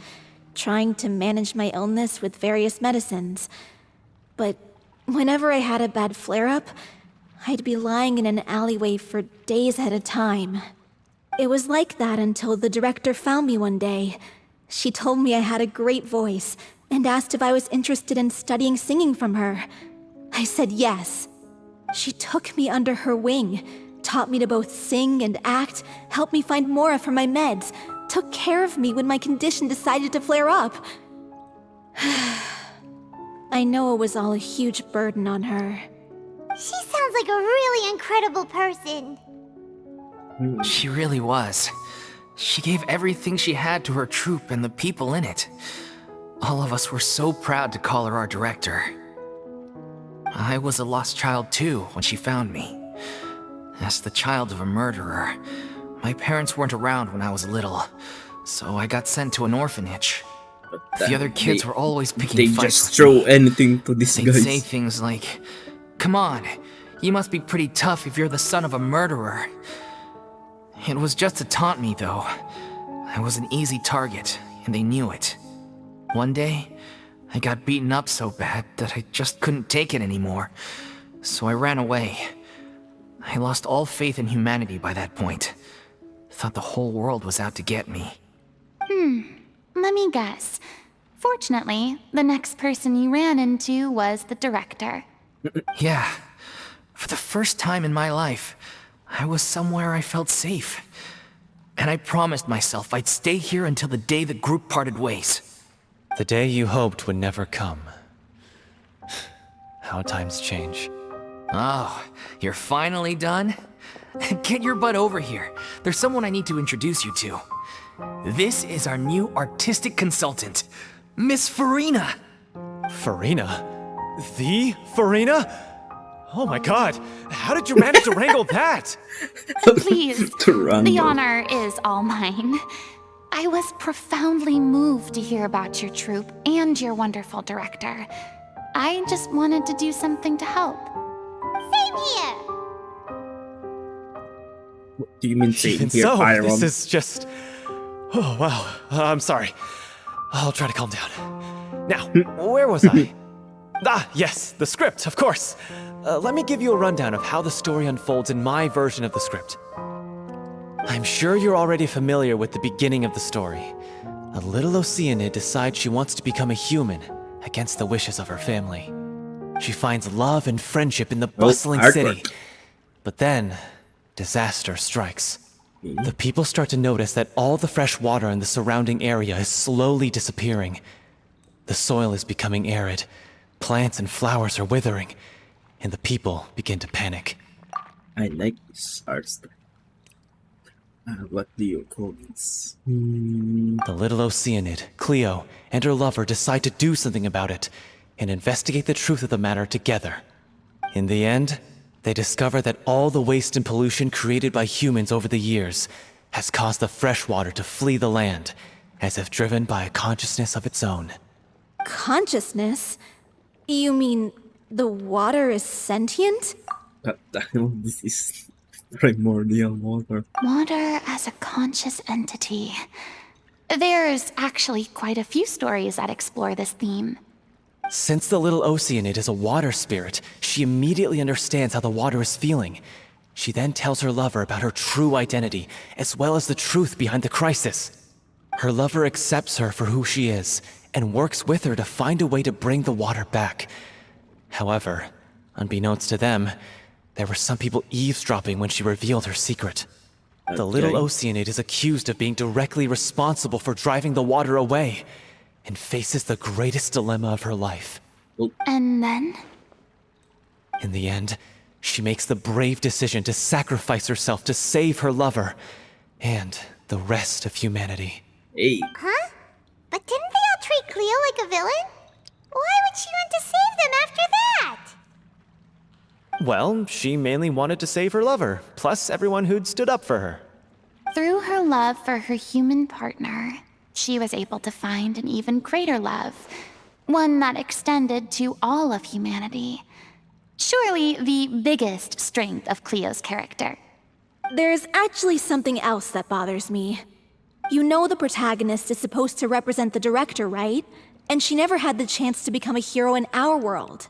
Speaker 5: trying to manage my illness with various medicines. But whenever I had a bad flare-up, I'd be lying in an alleyway for days at a time. It was like that until the director found me one day. She told me I had a great voice and asked if I was interested in studying singing from her. I said yes. She took me under her wing, taught me to both sing and act, helped me find Mora for my meds, took care of me when my condition decided to flare up. I know it was all a huge burden on her.
Speaker 2: She sounds like a really incredible person.
Speaker 4: She really was. She gave everything she had to her troupe and the people in it. All of us were so proud to call her our director. I was a lost child too when she found me. As the child of a murderer, my parents weren't around when I was little, so I got sent to an orphanage. The other kids were always picking
Speaker 1: They
Speaker 4: fights
Speaker 1: just
Speaker 4: with
Speaker 1: throw
Speaker 4: me.
Speaker 1: anything to these
Speaker 4: They'd
Speaker 1: guys.
Speaker 4: say things like, "Come on, you must be pretty tough if you're the son of a murderer." It was just to taunt me, though. I was an easy target, and they knew it. One day, I got beaten up so bad that I just couldn't take it anymore, so I ran away. I lost all faith in humanity by that point. Thought the whole world was out to get me.
Speaker 6: Let me guess. Fortunately, the next person you ran into was the director.
Speaker 4: Yeah, for the first time in my life, I was somewhere I felt safe. And I promised myself I'd stay here until the day the group parted ways.
Speaker 8: The day you hoped would never come. How times change.
Speaker 4: Oh, you're finally done? Get your butt over here. There's someone I need to introduce you to. This is our new artistic consultant, Miss Furina.
Speaker 8: Furina? The Furina? Oh my god, how did you manage to wrangle that?
Speaker 6: Please,
Speaker 1: Tyranno.
Speaker 6: the honor is all mine. I was profoundly moved to hear about your troupe and your wonderful director. I just wanted to do something to help.
Speaker 2: Same here.
Speaker 1: What do you mean saying
Speaker 8: Even
Speaker 1: here,
Speaker 8: so,
Speaker 1: Iron?
Speaker 8: this is just... Oh, wow. I'm sorry. I'll try to calm down. Now, where was I? Yes, the script, of course. Let me give you a rundown of how the story unfolds in my version of the script. I'm sure you're already familiar with the beginning of the story. A little Oceanid decides she wants to become a human against the wishes of her family. She finds love and friendship in the bustling city.
Speaker 1: artwork.
Speaker 8: But then, disaster strikes. The people start to notice that all the fresh water in the surrounding area is slowly disappearing. The soil is becoming arid, plants and flowers are withering, and the people begin to panic.
Speaker 1: I like this art style. What do you call this?
Speaker 8: The little Oceanid, Cleo, and her lover decide to do something about it and investigate the truth of the matter together. In the end, they discover that all the waste and pollution created by humans over the years has caused the fresh water to flee the land, as if driven by a consciousness of its own.
Speaker 5: Consciousness? You mean the water is sentient?
Speaker 1: What the hell? This is primordial water.
Speaker 6: Water as a conscious entity. There's actually quite a few stories that explore this theme.
Speaker 8: Since the little Oceanid is a water spirit, she immediately understands how the water is feeling. She then tells her lover about her true identity, as well as the truth behind the crisis. Her lover accepts her for who she is, and works with her to find a way to bring the water back. However, unbeknownst to them, there were some people eavesdropping when she revealed her secret. The little Oceanid is accused of being directly responsible for driving the water away, and faces the greatest dilemma of her life.
Speaker 6: And then?
Speaker 8: In the end, she makes the brave decision to sacrifice herself to save her lover and the rest of humanity.
Speaker 1: Hey,
Speaker 2: Huh? But didn't they all treat Cleo like a villain? Why would she want to save them after that?
Speaker 8: Well, she mainly wanted to save her lover, plus everyone who'd stood up for her.
Speaker 6: Through her love for her human partner, she was able to find an even greater love, one that extended to all of humanity. Surely the biggest strength of Cleo's character.
Speaker 5: There's actually something else that bothers me. You know the protagonist is supposed to represent the director, right? And she never had the chance to become a hero in our world.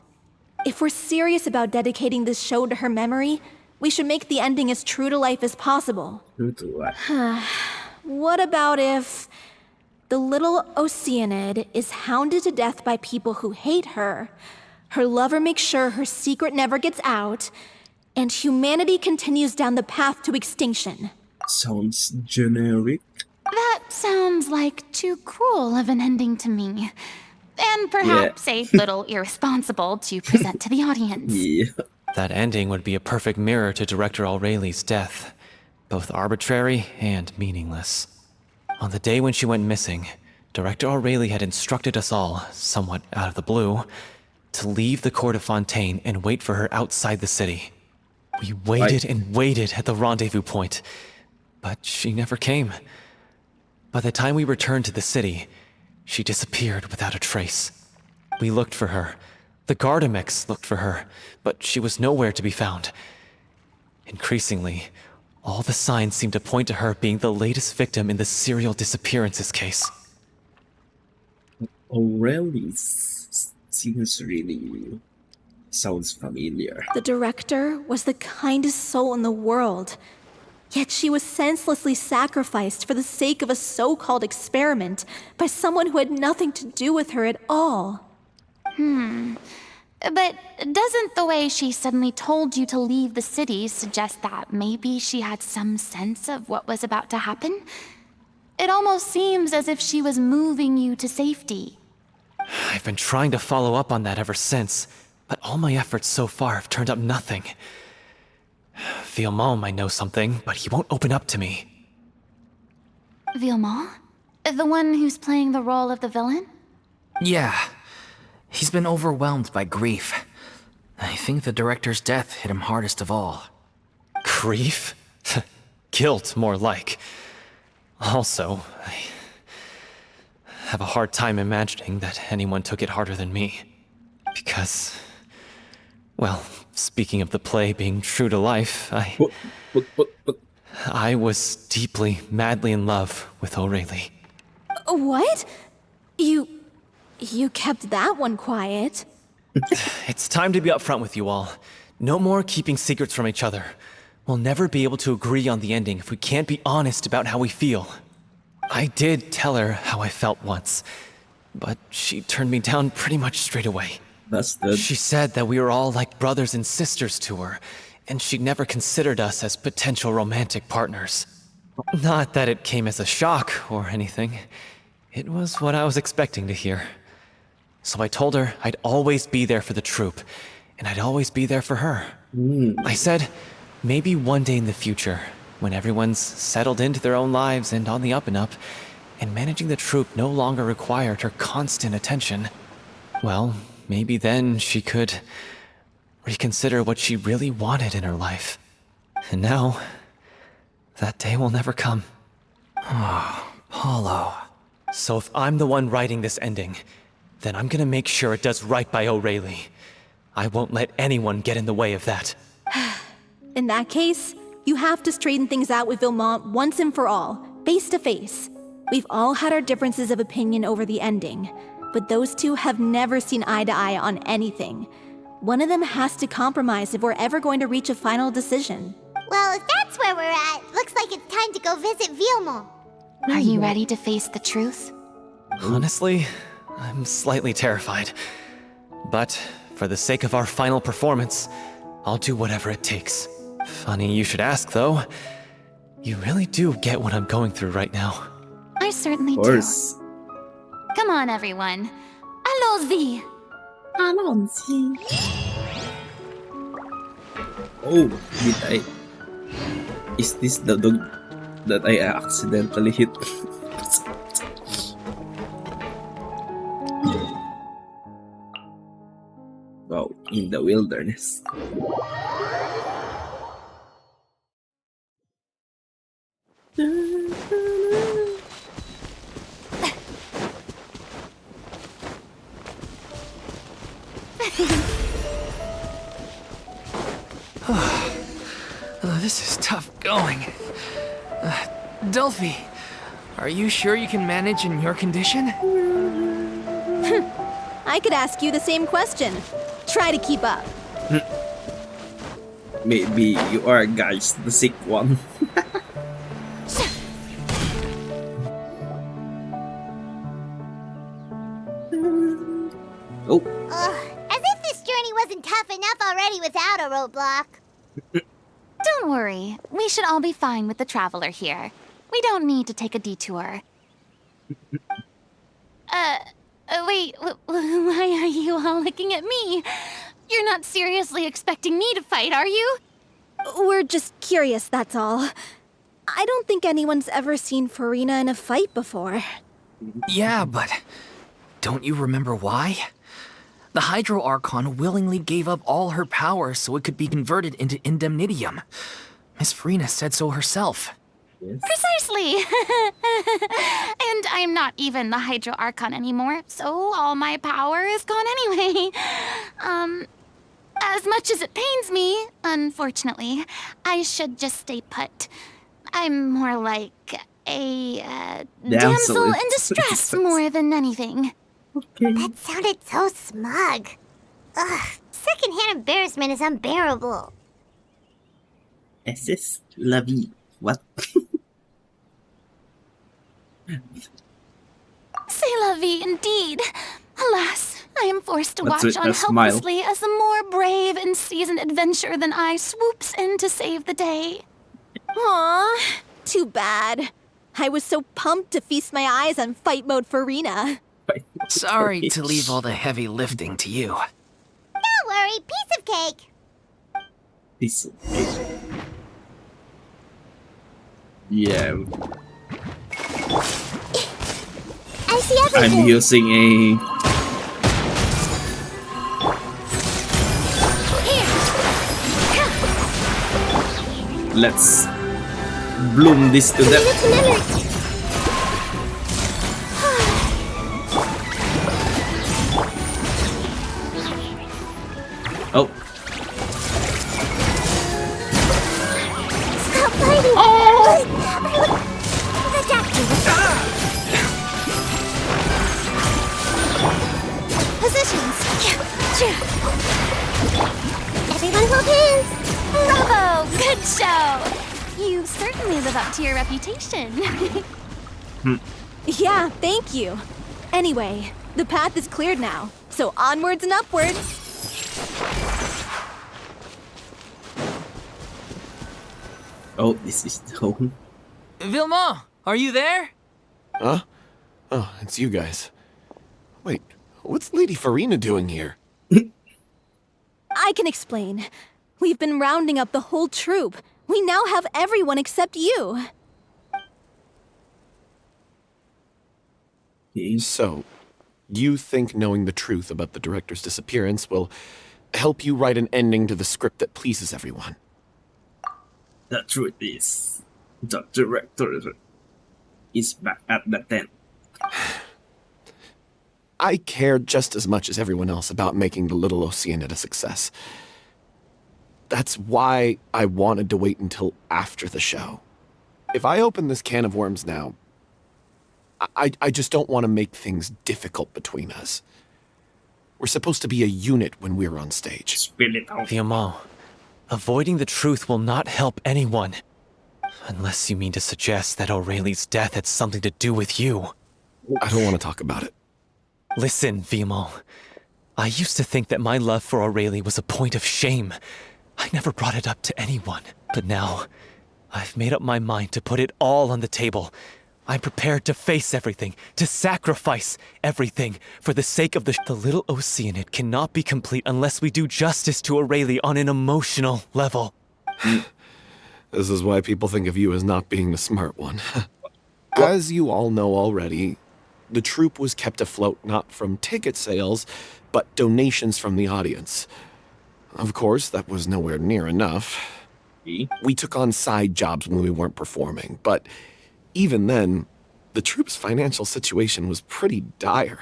Speaker 5: If we're serious about dedicating this show to her memory, we should make the ending as true to life as possible.
Speaker 1: true to what?
Speaker 5: What about if the little Oceanid is hounded to death by people who hate her, her lover makes sure her secret never gets out, and humanity continues down the path to extinction?
Speaker 1: Sounds generic.
Speaker 6: That sounds like too cruel of an ending to me. And perhaps a little irresponsible to present to the audience.
Speaker 1: Yeah.
Speaker 8: That ending would be a perfect mirror to Director Aurelie's death, both arbitrary and meaningless. On the day when she went missing, Director Aurelie had instructed us all, somewhat out of the blue, to leave the court of Fontaine and wait for her outside the city. We waited and waited at the rendezvous point, but she never came. By the time we returned to the city, she disappeared without a trace. We looked for her. The Gardamex looked for her, but she was nowhere to be found. Increasingly, all the signs seemed to point to her being the latest victim in the serial disappearances case.
Speaker 1: Aurelie seems really sounds familiar.
Speaker 5: The director was the kindest soul in the world. Yet she was senselessly sacrificed for the sake of a so-called experiment by someone who had nothing to do with her at all.
Speaker 6: But doesn't the way she suddenly told you to leave the city suggest that maybe she had some sense of what was about to happen? It almost seems as if she was moving you to safety.
Speaker 8: I've been trying to follow up on that ever since, but all my efforts so far have turned up nothing. Villemont might know something, but he won't open up to me.
Speaker 6: Villemont? The one who's playing the role of the villain?
Speaker 4: Yeah. He's been overwhelmed by grief. I think the director's death hit him hardest of all.
Speaker 8: Grief? Guilt, more like. Also, I have a hard time imagining that anyone took it harder than me. Because, well, speaking of the play being true to life, I was deeply, madly in love with Aurelie.
Speaker 5: What? You kept that one quiet.
Speaker 8: It's time to be upfront with you all. No more keeping secrets from each other. We'll never be able to agree on the ending if we can't be honest about how we feel. I did tell her how I felt once, but she turned me down pretty much straight away.
Speaker 1: Busted.
Speaker 8: She said that we were all like brothers and sisters to her, and she'd never considered us as potential romantic partners. Not that it came as a shock or anything. It was what I was expecting to hear. So I told her I'd always be there for the troop, and I'd always be there for her. I said, maybe one day in the future, when everyone's settled into their own lives and on the up and up, and managing the troop no longer required her constant attention, well, maybe then she could reconsider what she really wanted in her life. And now, that day will never come.
Speaker 4: Oh, Paulo.
Speaker 8: So if I'm the one writing this ending, then I'm gonna make sure it does right by O'Reilly. I won't let anyone get in the way of that.
Speaker 5: In that case, you have to straighten things out with Vilmont once and for all, face to face. We've all had our differences of opinion over the ending, but those two have never seen eye to eye on anything. One of them has to compromise if we're ever going to reach a final decision.
Speaker 2: Well, if that's where we're at, looks like it's time to go visit Vilmont.
Speaker 6: Are you ready to face the truth?
Speaker 8: Honestly, I'm slightly terrified. But for the sake of our final performance, I'll do whatever it takes. Funny you should ask, though. You really do get what I'm going through right now.
Speaker 6: I certainly
Speaker 1: Of
Speaker 6: do.
Speaker 1: course.
Speaker 6: Come on, everyone. Allons-y!
Speaker 1: Oh, did I? Is this the dog that I accidentally hit? Wow, in the wilderness.
Speaker 4: This is tough going. Delphi, are you sure you can manage in your condition?
Speaker 5: I could ask you the same question. Try to keep up.
Speaker 1: Maybe you are, guys, the sick one. Oh,
Speaker 2: As if this journey wasn't tough enough already without a roadblock.
Speaker 6: Don't worry. We should all be fine with the traveler here. We don't need to take a detour. Wait, why are you all looking at me? You're not seriously expecting me to fight, are you?
Speaker 5: We're just curious, that's all. I don't think anyone's ever seen Furina in a fight before.
Speaker 4: Yeah, but don't you remember why? The Hydro Archon willingly gave up all her power so it could be converted into indemnitium. Miss Furina said so herself.
Speaker 6: Precisely! And I'm not even the Hydro Archon anymore, so all my power is gone anyway. As much as it pains me, unfortunately, I should just stay put. I'm more like a damsel in distress more than anything.
Speaker 1: okay.
Speaker 2: That sounded so smug. Ugh, secondhand embarrassment is unbearable.
Speaker 1: SS la vie. What?
Speaker 6: C'est la vie indeed. Alas, I am forced to
Speaker 1: What's
Speaker 6: watch
Speaker 1: with
Speaker 6: on
Speaker 1: that smile?
Speaker 6: helplessly as a more brave and seasoned adventurer than I swoops in to save the day.
Speaker 5: Aw, too bad. I was so pumped to feast my eyes on fight mode Furina.
Speaker 4: Sorry to leave all the heavy lifting to you.
Speaker 2: Don't worry, piece of cake.
Speaker 1: This. Yeah,
Speaker 2: I see everything.
Speaker 1: I'm using a. Let's bloom this to death.
Speaker 2: It's memory.
Speaker 1: Oh,
Speaker 2: Stop fighting. Oh. Protect you. Positions. Everyone hold hands.
Speaker 6: Bravo! Good show! You certainly live up to your reputation.
Speaker 5: Yeah, thank you. Anyway, the path is cleared now, so onwards and upwards.
Speaker 1: oh, this is home.
Speaker 4: Vilma, are you there?
Speaker 10: Huh? Oh, it's you guys. Wait, what's Lady Furina doing here?
Speaker 5: I can explain. We've been rounding up the whole troop. We now have everyone except you.
Speaker 10: So, you think knowing the truth about the director's disappearance will help you write an ending to the script that pleases everyone?
Speaker 1: The truth is, the director is back at the tent.
Speaker 10: I care just as much as everyone else about making the Little Oceanid a success. That's why I wanted to wait until after the show. If I open this can of worms now, I just don't want to make things difficult between us. We're supposed to be a unit when we're on stage.
Speaker 1: Spill it out.
Speaker 8: Vilma, avoiding the truth will not help anyone. Unless you mean to suggest that Aurelie's death had something to do with you.
Speaker 10: I don't want to talk about it.
Speaker 8: Listen, Vilma. I used to think that my love for Aurelie was a point of shame. I never brought it up to anyone. But now, I've made up my mind to put it all on the table. I'm prepared to face everything, to sacrifice everything, for the sake of the Little Oceanid cannot be complete unless we do justice to Aurelie on an emotional level.
Speaker 10: This is why people think of you as not being the smart one. As you all know already, the troupe was kept afloat not from ticket sales, but donations from the audience. Of course, that was nowhere near enough. We took on side jobs when we weren't performing, but even then, the troupe's financial situation was pretty dire.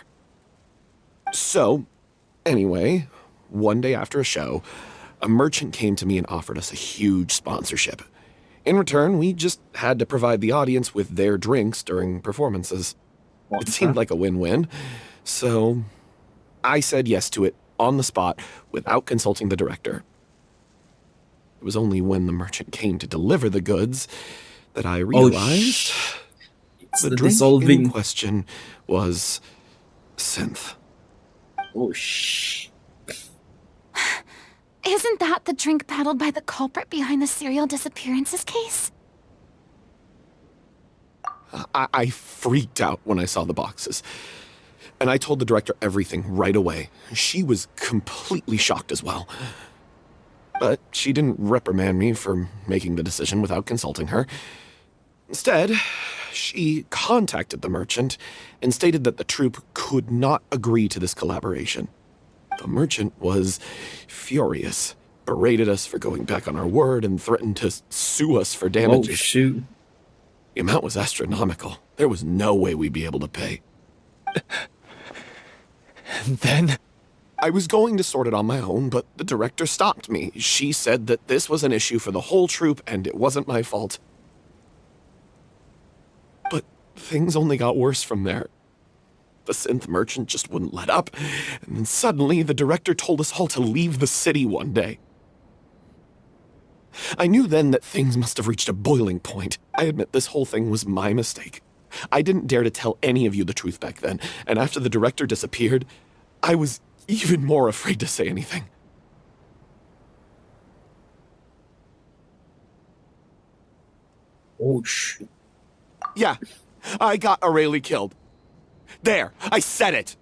Speaker 10: So, anyway, one day after a show, a merchant came to me and offered us a huge sponsorship. In return, we just had to provide the audience with their drinks during performances. It seemed like a win-win, so I said yes to it on the spot without consulting the director. It was only when the merchant came to deliver the goods that I realized the drink
Speaker 1: dissolving
Speaker 10: in question was synth.
Speaker 1: Oh, shh.
Speaker 6: Isn't that the drink peddled by the culprit behind the serial disappearances case?
Speaker 10: I freaked out when I saw the boxes. And I told the director everything right away. She was completely shocked as well. But she didn't reprimand me for making the decision without consulting her. Instead, she contacted the merchant and stated that the troupe could not agree to this collaboration. The merchant was furious, berated us for going back on our word, and threatened to sue us for damages.
Speaker 1: Oh, shoot.
Speaker 10: The amount was astronomical. There was no way we'd be able to pay.
Speaker 8: And then?
Speaker 10: I was going to sort it on my own, but the director stopped me. She said that this was an issue for the whole troupe and it wasn't my fault. But things only got worse from there. The synth merchant just wouldn't let up, and then suddenly the director told us all to leave the city one day. I knew then that things must have reached a boiling point. I admit this whole thing was my mistake. I didn't dare to tell any of you the truth back then, and after the director disappeared, I was even more afraid to say anything.
Speaker 1: Oh, shit.
Speaker 10: Yeah, I got Aurelie killed. There, I said it.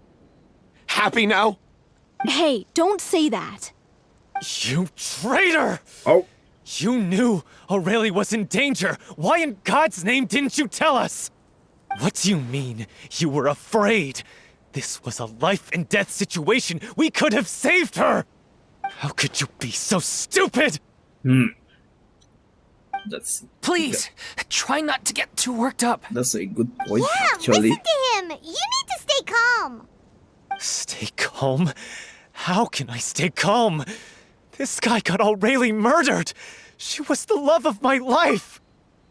Speaker 10: Happy now?
Speaker 5: Hey, don't say that.
Speaker 8: You traitor!
Speaker 1: Oh.
Speaker 8: You knew Aurelie was in danger. Why in God's name didn't you tell us? What do you mean you were afraid? This was a life and death situation. We could have saved her. How could you be so stupid?
Speaker 4: Please, try not to get too worked up.
Speaker 1: That's a good point,
Speaker 2: Yeah,
Speaker 1: actually.
Speaker 2: listen to him. You need to stay calm.
Speaker 8: Stay calm? How can I stay calm? This guy got Aurelie murdered. She was the love of my life.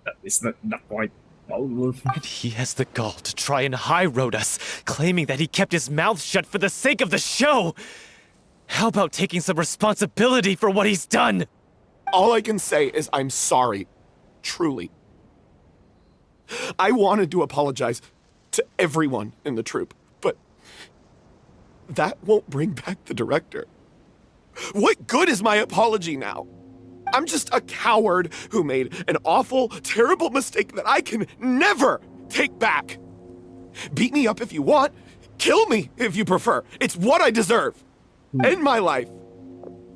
Speaker 1: That is not the point. Oh,
Speaker 8: And he has the gall to try and high-road us, claiming that he kept his mouth shut for the sake of the show. How about taking some responsibility for what he's done?
Speaker 10: All I can say is I'm sorry. Truly. I wanted to apologize to everyone in the troupe, but that won't bring back the director. What good is my apology now? I'm just a coward who made an awful, terrible mistake that I can never take back. Beat me up if you want. Kill me if you prefer. It's what I deserve. End my life.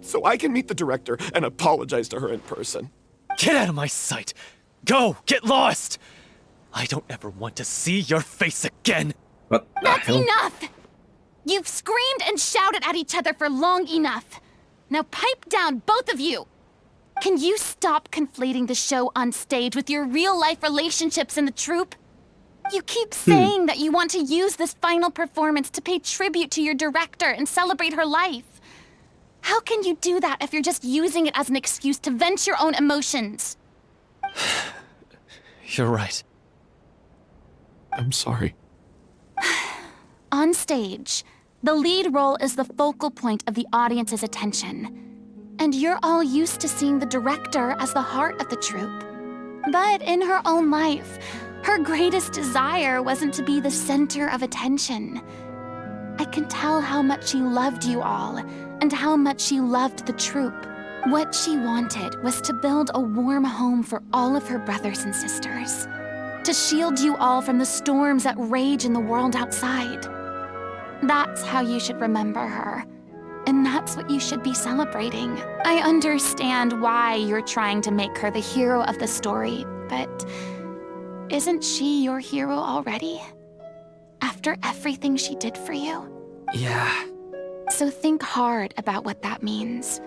Speaker 10: So I can meet the director and apologize to her in person.
Speaker 8: Get out of my sight! Go! Get lost! I don't ever want to see your face again!
Speaker 1: What the
Speaker 6: That's
Speaker 1: hell?
Speaker 6: enough! You've screamed and shouted at each other for long enough. Now pipe down, both of you! Can you stop conflating the show on stage with your real-life relationships in the troupe? You keep saying that you want to use this final performance to pay tribute to your director and celebrate her life. How can you do that if you're just using it as an excuse to vent your own emotions?
Speaker 8: You're right.
Speaker 10: I'm sorry.
Speaker 6: On stage, the lead role is the focal point of the audience's attention. And you're all used to seeing the director as the heart of the troupe. But in her own life, her greatest desire wasn't to be the center of attention. I can tell how much she loved you all, and how much she loved the troupe. What she wanted was to build a warm home for all of her brothers and sisters. To shield you all from the storms that rage in the world outside. That's how you should remember her. And that's what you should be celebrating. I understand why you're trying to make her the hero of the story, but isn't she your hero already? After everything she did for you?
Speaker 4: Yeah.
Speaker 6: So think hard about what that means.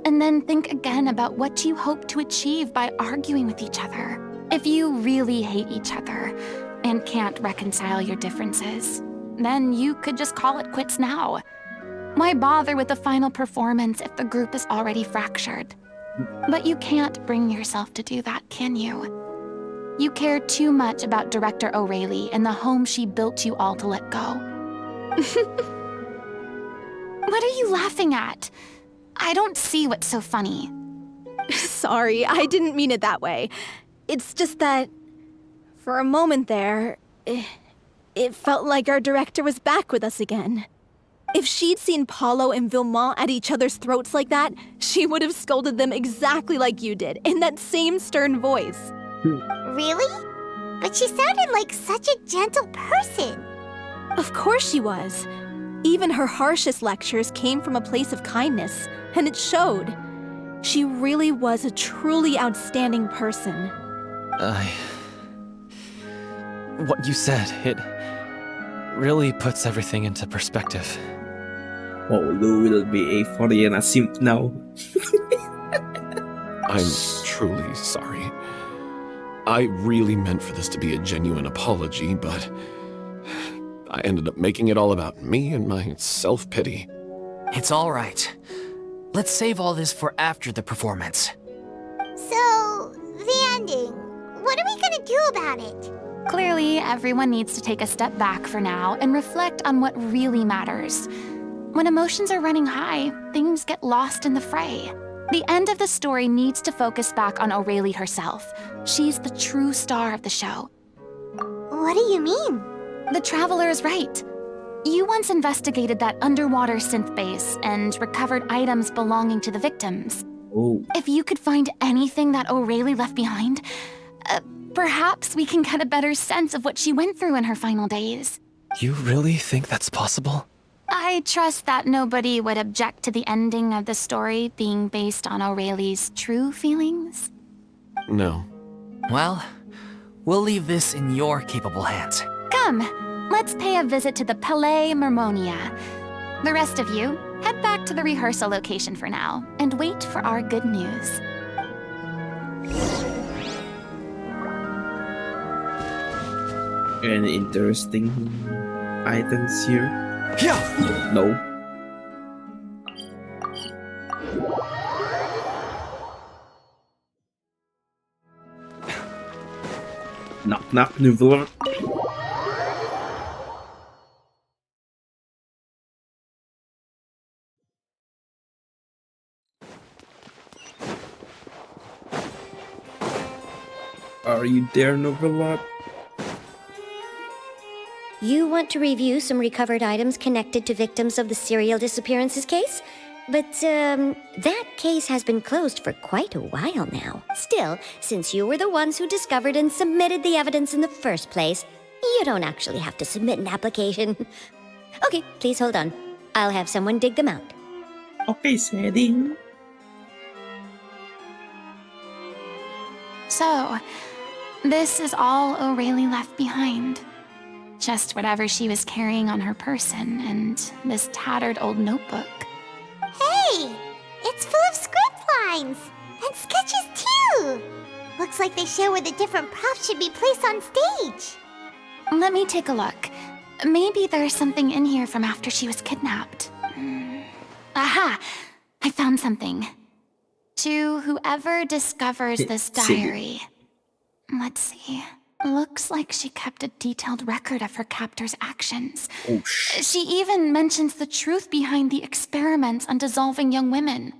Speaker 6: And then think again about what you hope to achieve by arguing with each other. If you really hate each other and can't reconcile your differences, then you could just call it quits now. Why bother with the final performance if the group is already fractured? But you can't bring yourself to do that, can you? You care too much about Director O'Reilly and the home she built you all to let go. What are you laughing at? I don't see what's so funny.
Speaker 5: Sorry, I didn't mean it that way. It's just that, for a moment there, it felt like our director was back with us again. If she'd seen Paulo and Vilmont at each other's throats like that, she would have scolded them exactly like you did, in that same stern voice.
Speaker 2: Really? But she sounded like such a gentle person.
Speaker 5: Of course she was. Even her harshest lectures came from a place of kindness, and it showed. She really was a truly outstanding person.
Speaker 8: What you said, it really puts everything into perspective.
Speaker 1: Paulo will be a Furina simp now.
Speaker 10: I'm truly sorry. I really meant for this to be a genuine apology, but I ended up making it all about me and my self-pity.
Speaker 4: It's all right. Let's save all this for after the performance.
Speaker 2: So, the ending. What are we gonna do about it?
Speaker 6: Clearly, everyone needs to take a step back for now and reflect on what really matters. When emotions are running high, things get lost in the fray. The end of the story needs to focus back on O'Reilly herself. She's the true star of the show.
Speaker 2: What do you mean?
Speaker 6: The Traveler is right. You once investigated that underwater synth base and recovered items belonging to the victims.
Speaker 1: Oh.
Speaker 6: If you could find anything that O'Reilly left behind, perhaps we can get a better sense of what she went through in her final days.
Speaker 8: You really think that's possible?
Speaker 6: I trust that nobody would object to the ending of the story being based on O'Reilly's true feelings.
Speaker 10: No.
Speaker 4: Well, we'll leave this in your capable hands.
Speaker 6: Come, let's pay a visit to the Palais Mermonia. The rest of you, head back to the rehearsal location for now, and wait for our good news.
Speaker 1: Any interesting items here?
Speaker 8: Yeah.
Speaker 1: No. Knock knock, Nuvula. Are you there, Nuvula?
Speaker 11: You want to review some recovered items connected to victims of the serial disappearances case? But, that case has been closed for quite a while now. Still, since you were the ones who discovered and submitted the evidence in the first place, you don't actually have to submit an application. Okay, please hold on. I'll have someone dig them out.
Speaker 1: Okay, setting.
Speaker 6: So, this is all O'Reilly left behind. Just whatever she was carrying on her person and this tattered old notebook.
Speaker 2: Hey! It's full of script lines! And sketches too! Looks like they show where the different props should be placed on stage.
Speaker 6: Let me take a look. Maybe there's something in here from after she was kidnapped. Aha! I found something. To whoever discovers this diary. Let's see. Looks like she kept a detailed record of her captor's actions.
Speaker 1: Oh, shit.
Speaker 6: She even mentions the truth behind the experiments on dissolving young women.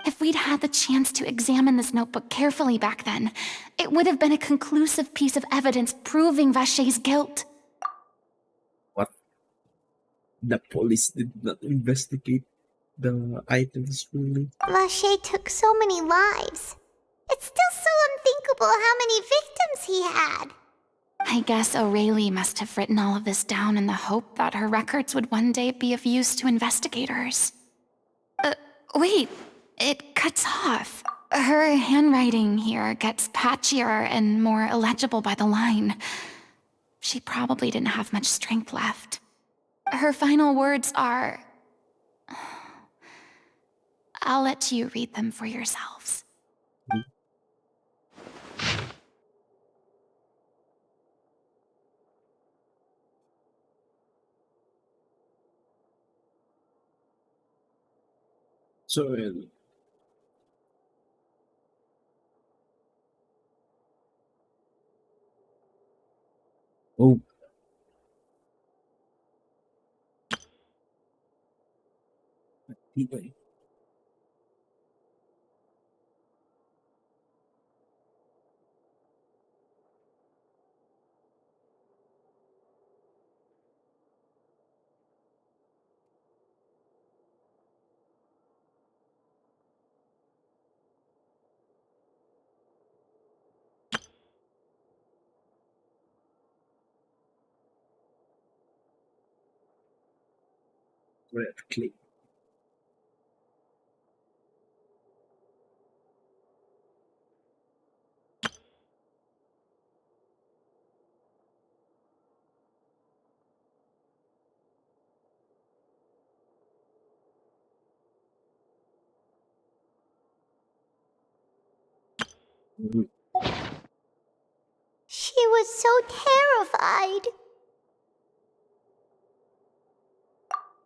Speaker 6: If we'd had the chance to examine this notebook carefully back then, it would have been a conclusive piece of evidence proving Vacher's guilt.
Speaker 1: What? The police did not investigate the items fully.
Speaker 2: Vacher took so many lives. It's still so unthinkable how many victims he had.
Speaker 6: I guess O'Reilly must have written all of this down in the hope that her records would one day be of use to investigators. Wait, it cuts off. Her handwriting here gets patchier and more illegible by the line. She probably didn't have much strength left. Her final words are... I'll let you read them for yourselves.
Speaker 1: So, oh, anyway. Red click.
Speaker 2: She was so terrified.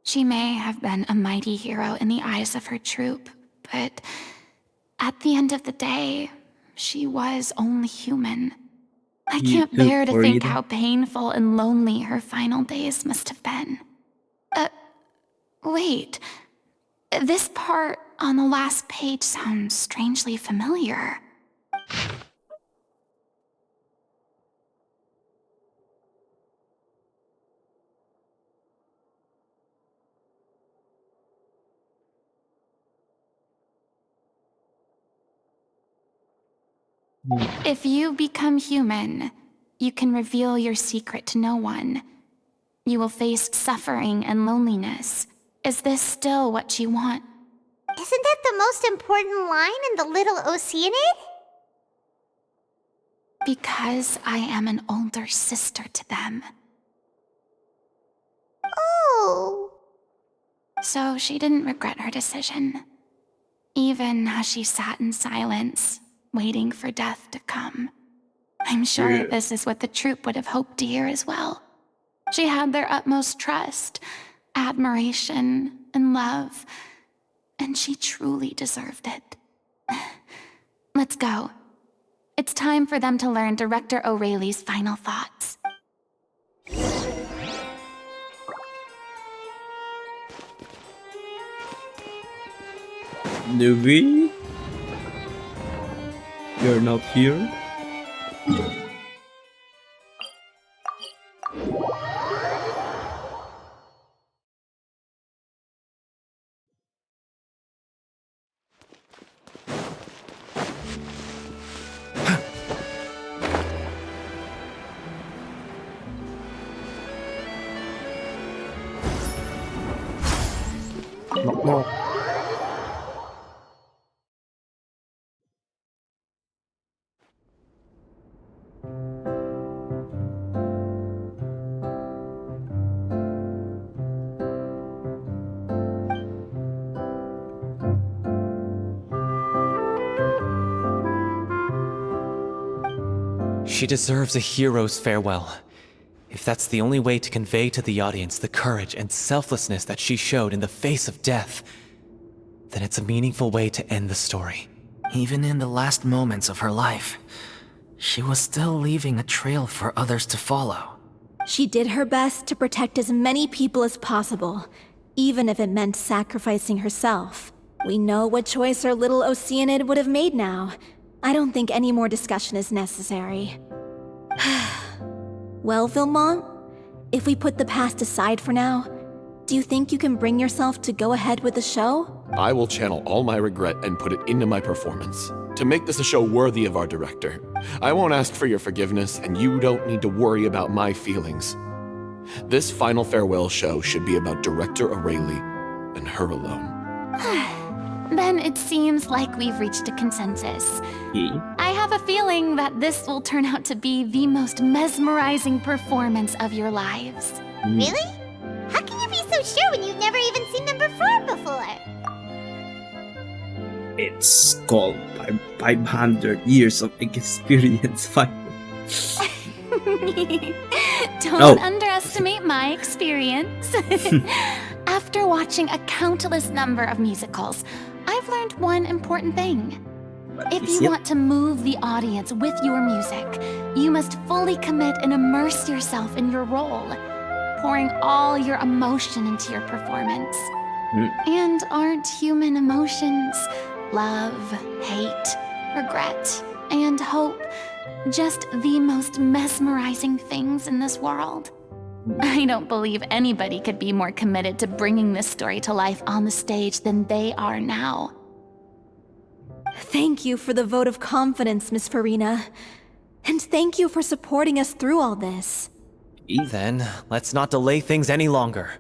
Speaker 6: She may have been a mighty hero in the eyes of her troop, but at the end of the day, she was only human. I can't bear to think how painful and lonely her final days must have been. Wait. This part on the last page sounds strangely familiar. If you become human, you can reveal your secret to no one. You will face suffering and loneliness. Is this still what you want?
Speaker 2: Isn't that the most important line in the Little Oceanid?
Speaker 6: Because I am an older sister to them.
Speaker 2: Oh.
Speaker 6: So she didn't regret her decision. Even as she sat in silence, waiting for death to come. I'm sure this is what the troop would have hoped to hear as well. She had their utmost trust, admiration, and love, and she truly deserved it. Let's go. It's time for them to learn Director O'Reilly's final thoughts.
Speaker 1: Nuvi? You're not here?
Speaker 10: No.
Speaker 8: She deserves a hero's farewell. If that's the only way to convey to the audience the courage and selflessness that she showed in the face of death, then it's a meaningful way to end the story.
Speaker 4: Even in the last moments of her life, she was still leaving a trail for others to follow.
Speaker 5: She did her best to protect as many people as possible, even if it meant sacrificing herself. We know what choice our little Oceanid would have made now. I don't think any more discussion is necessary. Well, Vilmont, if we put the past aside for now, do you think you can bring yourself to go ahead with the show?
Speaker 10: I will channel all my regret and put it into my performance. To make this a show worthy of our director. I won't ask for your forgiveness, and you don't need to worry about my feelings. This final farewell show should be about Director Aurelie and her alone.
Speaker 6: Then it seems like we've reached a consensus.
Speaker 1: Yeah.
Speaker 6: I have a feeling that this will turn out to be the most mesmerizing performance of your lives.
Speaker 2: Really? How can you be so sure when you've never even seen them perform before?
Speaker 1: It's called 500 years of experience.
Speaker 6: Don't underestimate my experience. After watching a countless number of musicals, I've learned one important thing. If you want to move the audience with your music, you must fully commit and immerse yourself in your role, pouring all your emotion into your performance. And aren't human emotions, love, hate, regret, and hope, just the most mesmerizing things in this world? I don't believe anybody could be more committed to bringing this story to life on the stage than they are now.
Speaker 5: Thank you for the vote of confidence, Miss Furina. And thank you for supporting us through all this.
Speaker 8: Then, let's not delay things any longer.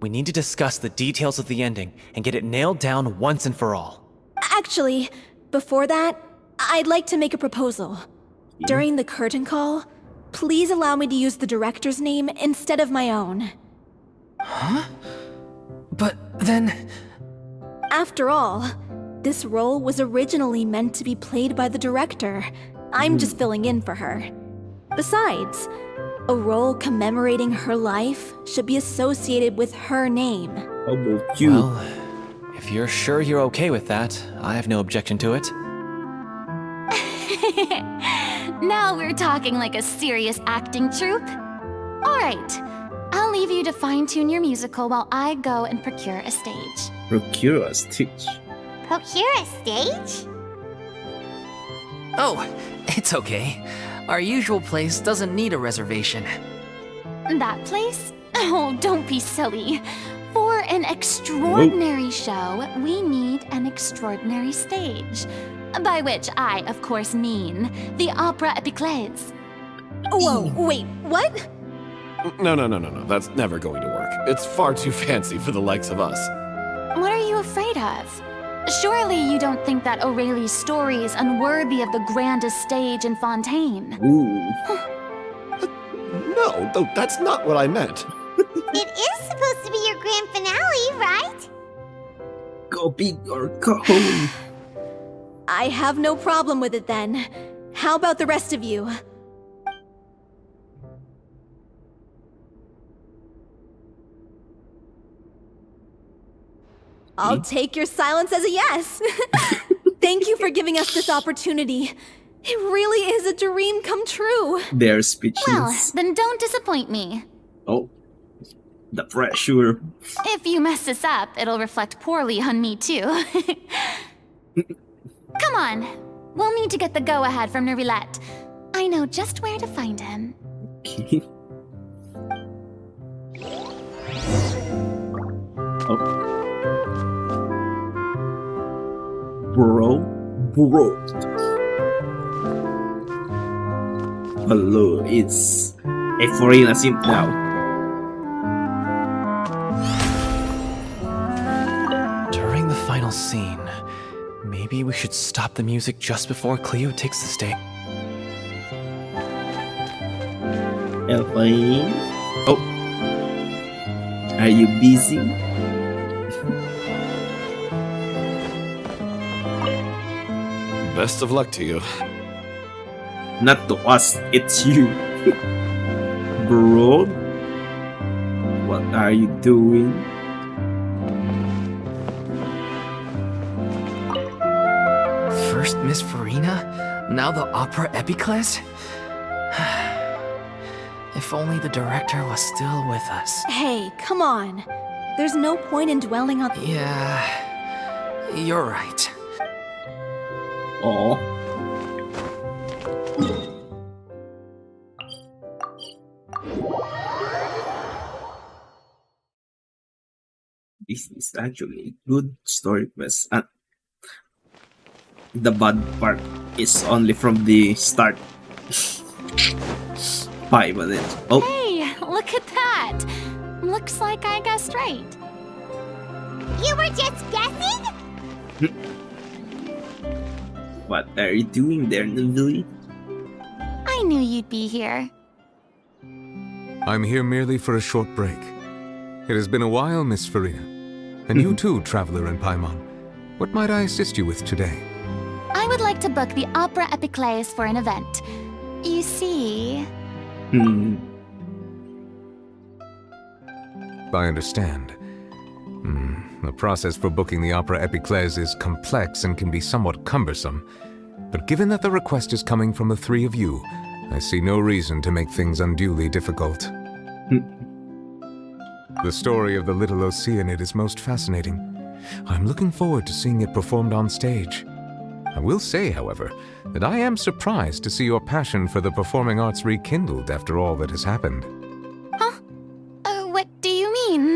Speaker 8: We need to discuss the details of the ending and get it nailed down once and for all.
Speaker 5: Actually, before that, I'd like to make a proposal. During the curtain call, please allow me to use the director's name instead of my own.
Speaker 4: Huh? But then...
Speaker 5: After all, this role was originally meant to be played by the director. I'm just filling in for her. Besides, a role commemorating her life should be associated with her name.
Speaker 1: How about you?
Speaker 8: Well, if you're sure you're okay with that, I have no objection to it.
Speaker 6: Now we're talking like a serious acting troupe. All right, I'll leave you to fine-tune your musical while I go and procure a stage.
Speaker 1: Procure a stage.
Speaker 2: Procure a stage?
Speaker 4: Oh, it's okay. Our usual place doesn't need a reservation.
Speaker 6: That place? Oh, don't be silly. For an extraordinary show, we need an extraordinary stage. By which I, of course, mean the Opera Epiclese.
Speaker 5: Whoa, wait, what?
Speaker 10: No. That's never going to work. It's far too fancy for the likes of us.
Speaker 6: What are you afraid of? Surely you don't think that Aurelie's story is unworthy of the grandest stage in Fontaine.
Speaker 1: Ooh.
Speaker 10: No, that's not what I meant.
Speaker 2: It is supposed to be your grand finale, right?
Speaker 1: Go big or go home.
Speaker 5: I have no problem with it then. How about the rest of you? I'll take your silence as a yes. Thank you for giving us this opportunity. It really is a dream come true.
Speaker 1: They're speechless.
Speaker 6: Well, then don't disappoint me.
Speaker 1: Oh, the pressure.
Speaker 6: If you mess this up, it'll reflect poorly on me too. Come on, we'll need to get the go-ahead from Nerilette. I know just where to find him.
Speaker 1: Okay. Oh. Bro. Hello, it's a Furina simp now.
Speaker 8: should stop the music just before Cleo takes the stage.
Speaker 1: Okay. Oh. Are you busy?
Speaker 10: Best of luck to you.
Speaker 1: Not to us, it's you. Bro? What are you doing?
Speaker 4: First Miss Furina, now the opera epiclese? If only the director was still with us.
Speaker 5: Hey, come on. There's no point in dwelling on.
Speaker 4: Yeah, you're right.
Speaker 1: Oh. This is actually a good story quest. And the bad part is only from the start. 5 minutes. Oh,
Speaker 6: Hey, look at that! Looks like I guessed right.
Speaker 2: You were just guessing?
Speaker 1: what are you doing there, Nuvili?
Speaker 6: I knew you'd be here.
Speaker 12: I'm here merely for a short break. It has been a while, Miss Furina. And you too, Traveler in Paimon. What might I assist you with today?
Speaker 6: I would like to book the Opera Epiclese for an event. You see...
Speaker 12: I understand. The process for booking the Opera Epiclese is complex and can be somewhat cumbersome. But given that the request is coming from the three of you, I see no reason to make things unduly difficult. The story of the little Oceanid is most fascinating. I'm looking forward to seeing it performed on stage. I will say, however, that I am surprised to see your passion for the performing arts rekindled after all that has happened.
Speaker 6: Huh? What do you mean?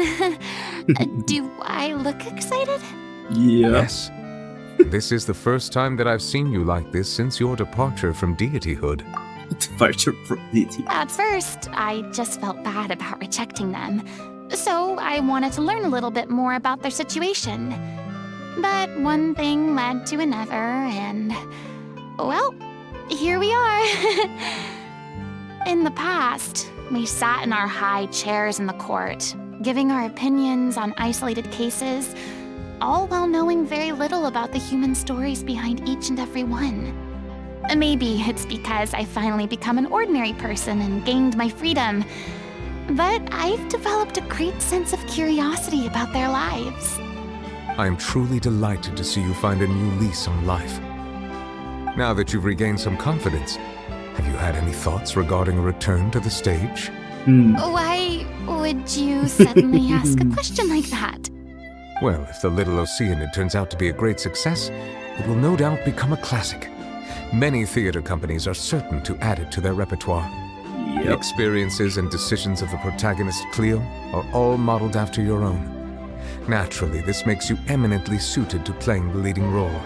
Speaker 6: Do I look excited?
Speaker 1: Yeah.
Speaker 12: Yes. This is the first time that I've seen you like this since your departure from deityhood.
Speaker 1: Departure from deity.
Speaker 6: At first, I just felt bad about rejecting them. So I wanted to learn a little bit more about their situation. But one thing led to another, and... well, here we are. In the past, we sat in our high chairs in the court, giving our opinions on isolated cases, all while knowing very little about the human stories behind each and every one. Maybe it's because I finally become an ordinary person and gained my freedom, but I've developed a great sense of curiosity about their lives.
Speaker 12: I am truly delighted to see you find a new lease on life. Now that you've regained some confidence, have you had any thoughts regarding a return to the stage?
Speaker 6: Why would you suddenly ask a question like that?
Speaker 12: Well, if the Little Oceanid turns out to be a great success, it will no doubt become a classic. Many theater companies are certain to add it to their repertoire. The experiences and decisions of the protagonist, Cleo, are all modeled after your own. Naturally, this makes you eminently suited to playing the leading role.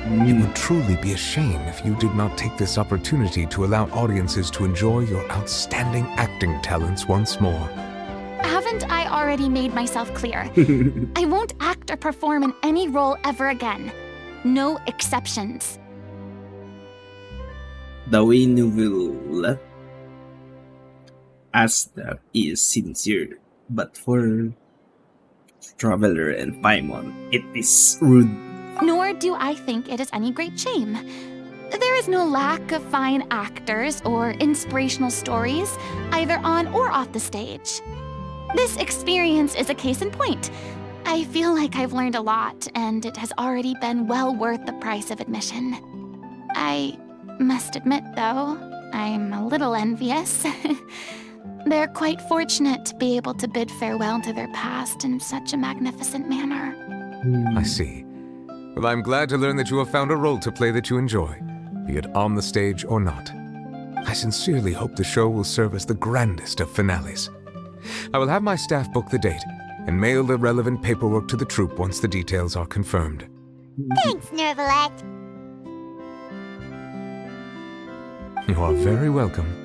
Speaker 12: It would truly be a shame if you did not take this opportunity to allow audiences to enjoy your outstanding acting talents once more.
Speaker 6: Haven't I already made myself clear? I won't act or perform in any role ever again. No exceptions.
Speaker 1: The way Nuvili asked that is sincere, but for Traveler and Paimon, it is rude.
Speaker 6: Nor do I think it is any great shame. There is no lack of fine actors or inspirational stories, either on or off the stage. This experience is a case in point. I feel like I've learned a lot, and it has already been well worth the price of admission. I must admit, though, I'm a little envious. They're quite fortunate to be able to bid farewell to their past in such a magnificent manner.
Speaker 12: I see. Well, I'm glad to learn that you have found a role to play that you enjoy, be it on the stage or not. I sincerely hope the show will serve as the grandest of finales. I will have my staff book the date and mail the relevant paperwork to the troupe once the details are confirmed.
Speaker 2: Thanks, Nervalette.
Speaker 12: You are very welcome.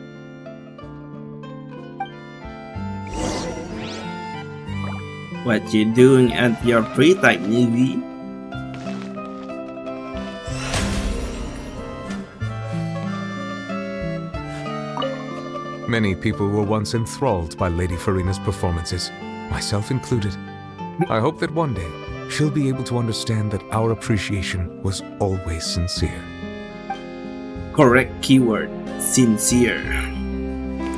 Speaker 1: What you doing at your free time, Nuvili?
Speaker 12: Many people were once enthralled by Lady Furina's performances, myself included. I hope that one day she'll be able to understand that our appreciation was always sincere.
Speaker 1: Correct keyword, sincere.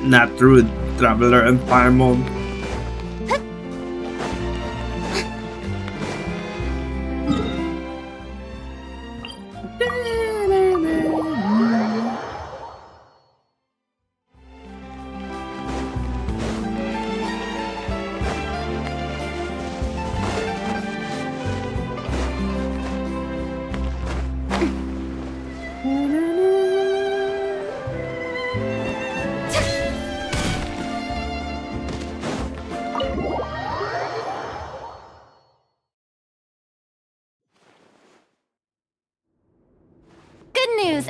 Speaker 1: Not rude, Traveler and Paimon.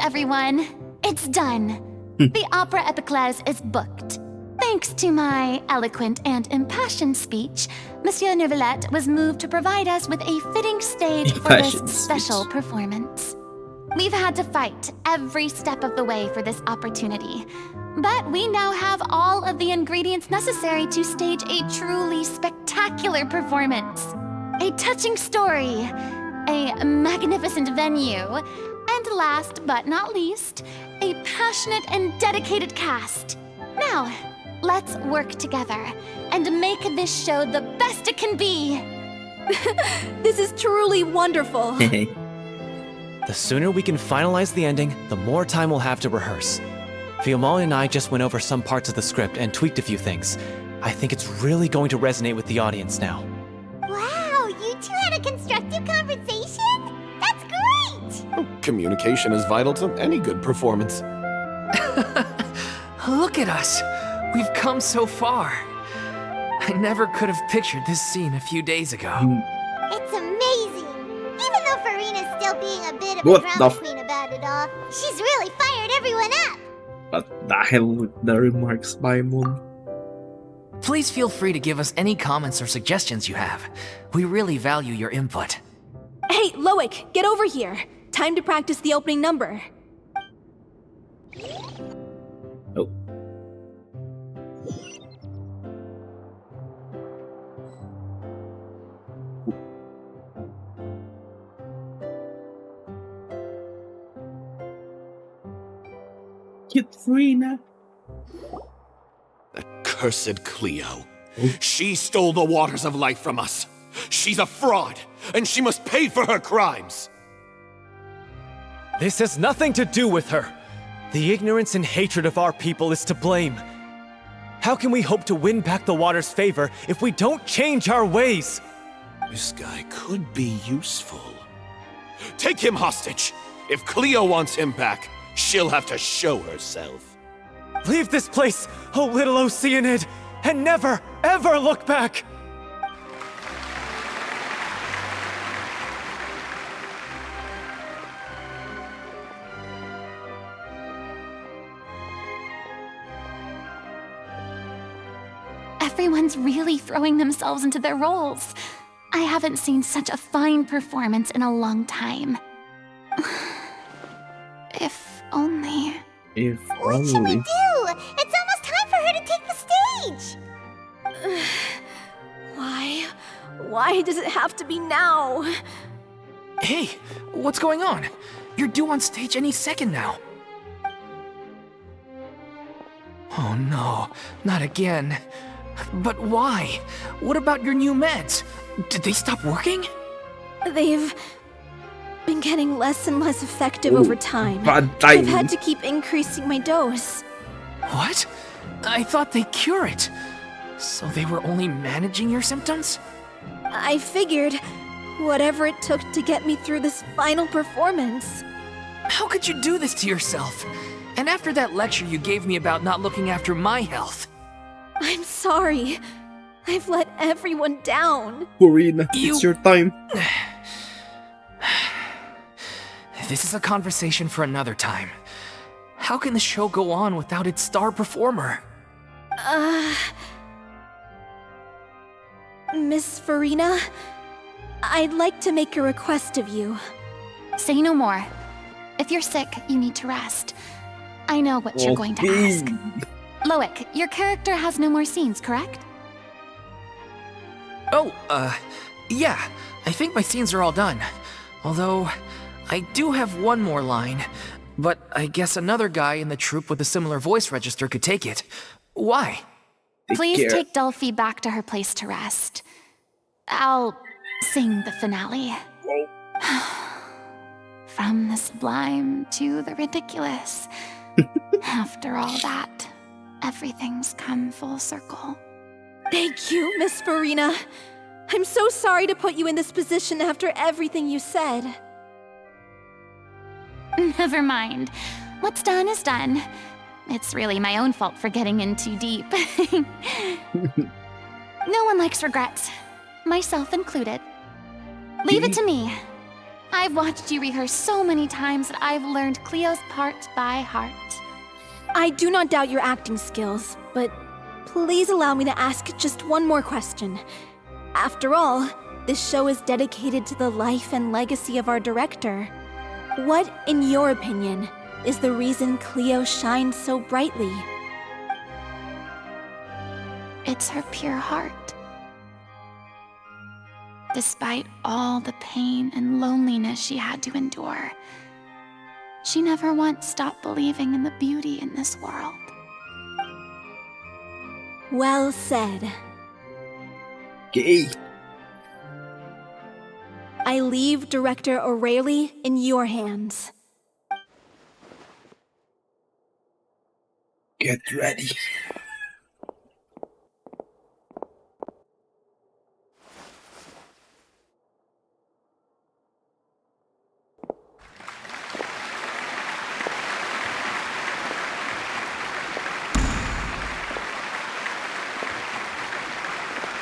Speaker 6: Everyone, it's done. The Opera Epiclese is booked. Thanks to my eloquent and impassioned speech, Monsieur Neuvillette was moved to provide us with a fitting stage for this special performance. We've had to fight every step of the way for this opportunity, but we now have all of the ingredients necessary to stage a truly spectacular performance. A touching story, a magnificent venue, and last but not least, a passionate and dedicated cast. Now, let's work together and make this show the best it can be.
Speaker 5: This is truly wonderful.
Speaker 8: The sooner we can finalize the ending, the more time we'll have to rehearse. Fiamma and I just went over some parts of the script and tweaked a few things. I think it's really going to resonate with the audience now.
Speaker 2: Wow, you two had a constructive conversation? That's great!
Speaker 10: Communication is vital to any good performance.
Speaker 4: Look at us. We've come so far. I never could have pictured this scene a few days ago.
Speaker 2: It's amazing. Even though Furina's still being a bit of a drama queen about it all, she's really fired everyone up.
Speaker 1: What the hell with the remarks by Moon?
Speaker 4: Please feel free to give us any comments or suggestions you have. We really value your input.
Speaker 5: Hey, Loic, get over here. Time to practice the opening number.
Speaker 1: Oh. Cute Furina.
Speaker 10: That cursed Cleo. She stole the waters of life from us. She's a fraud, and she must pay for her crimes.
Speaker 8: This has nothing to do with her. The ignorance and hatred of our people is to blame. How can we hope to win back the water's favor if we don't change our ways?
Speaker 10: This guy could be useful. Take him hostage. If Cleo wants him back, she'll have to show herself.
Speaker 8: Leave this place, oh little Oceanid, and never, ever look back!
Speaker 6: Everyone's really throwing themselves into their roles. I haven't seen such a fine performance in a long time. If only.
Speaker 1: If
Speaker 2: what
Speaker 1: only.
Speaker 2: should we do? It's almost time for her to take the stage.
Speaker 5: Why does it have to be now?
Speaker 4: Hey, what's going on? You're due on stage any second now. Oh no, not again. But why? What about your new meds? Did they stop working?
Speaker 5: They've been getting less and less effective over time.
Speaker 1: Bad
Speaker 5: I've
Speaker 1: timing.
Speaker 5: had to keep increasing my dose.
Speaker 4: What? I thought they cure it. So they were only managing your symptoms?
Speaker 5: I figured whatever it took to get me through this final performance.
Speaker 4: How could you do this to yourself? And after that lecture you gave me about not looking after my health.
Speaker 5: I'm sorry. I've let everyone down.
Speaker 1: Furina, it's your time.
Speaker 4: This is a conversation for another time. How can the show go on without its star performer?
Speaker 5: Miss Furina, I'd like to make a request of you.
Speaker 6: Say no more. If you're sick, you need to rest. I know what you're going to ask. Loic, your character has no more scenes, correct?
Speaker 4: Oh, yeah. I think my scenes are all done. Although, I do have one more line. But I guess another guy in the troupe with a similar voice register could take it. Why?
Speaker 6: Please take Delphi back to her place to rest. I'll sing the finale. From the sublime to the ridiculous. After all that, everything's come full circle.
Speaker 5: Thank you, Miss Furina. I'm so sorry to put you in this position after everything you said.
Speaker 6: Never mind. What's done is done. It's really my own fault for getting in too deep. No one likes regrets, myself included. Leave it to me. I've watched you rehearse so many times that I've learned Cleo's part by heart.
Speaker 5: I do not doubt your acting skills, but please allow me to ask just one more question. After all, this show is dedicated to the life and legacy of our director. What, in your opinion, is the reason Cleo shines so brightly?
Speaker 6: It's her pure heart. Despite all the pain and loneliness she had to endure, she never once stopped believing in the beauty in this world.
Speaker 5: Well said.
Speaker 1: Okay.
Speaker 5: I leave Director O'Reilly in your hands.
Speaker 1: Get ready.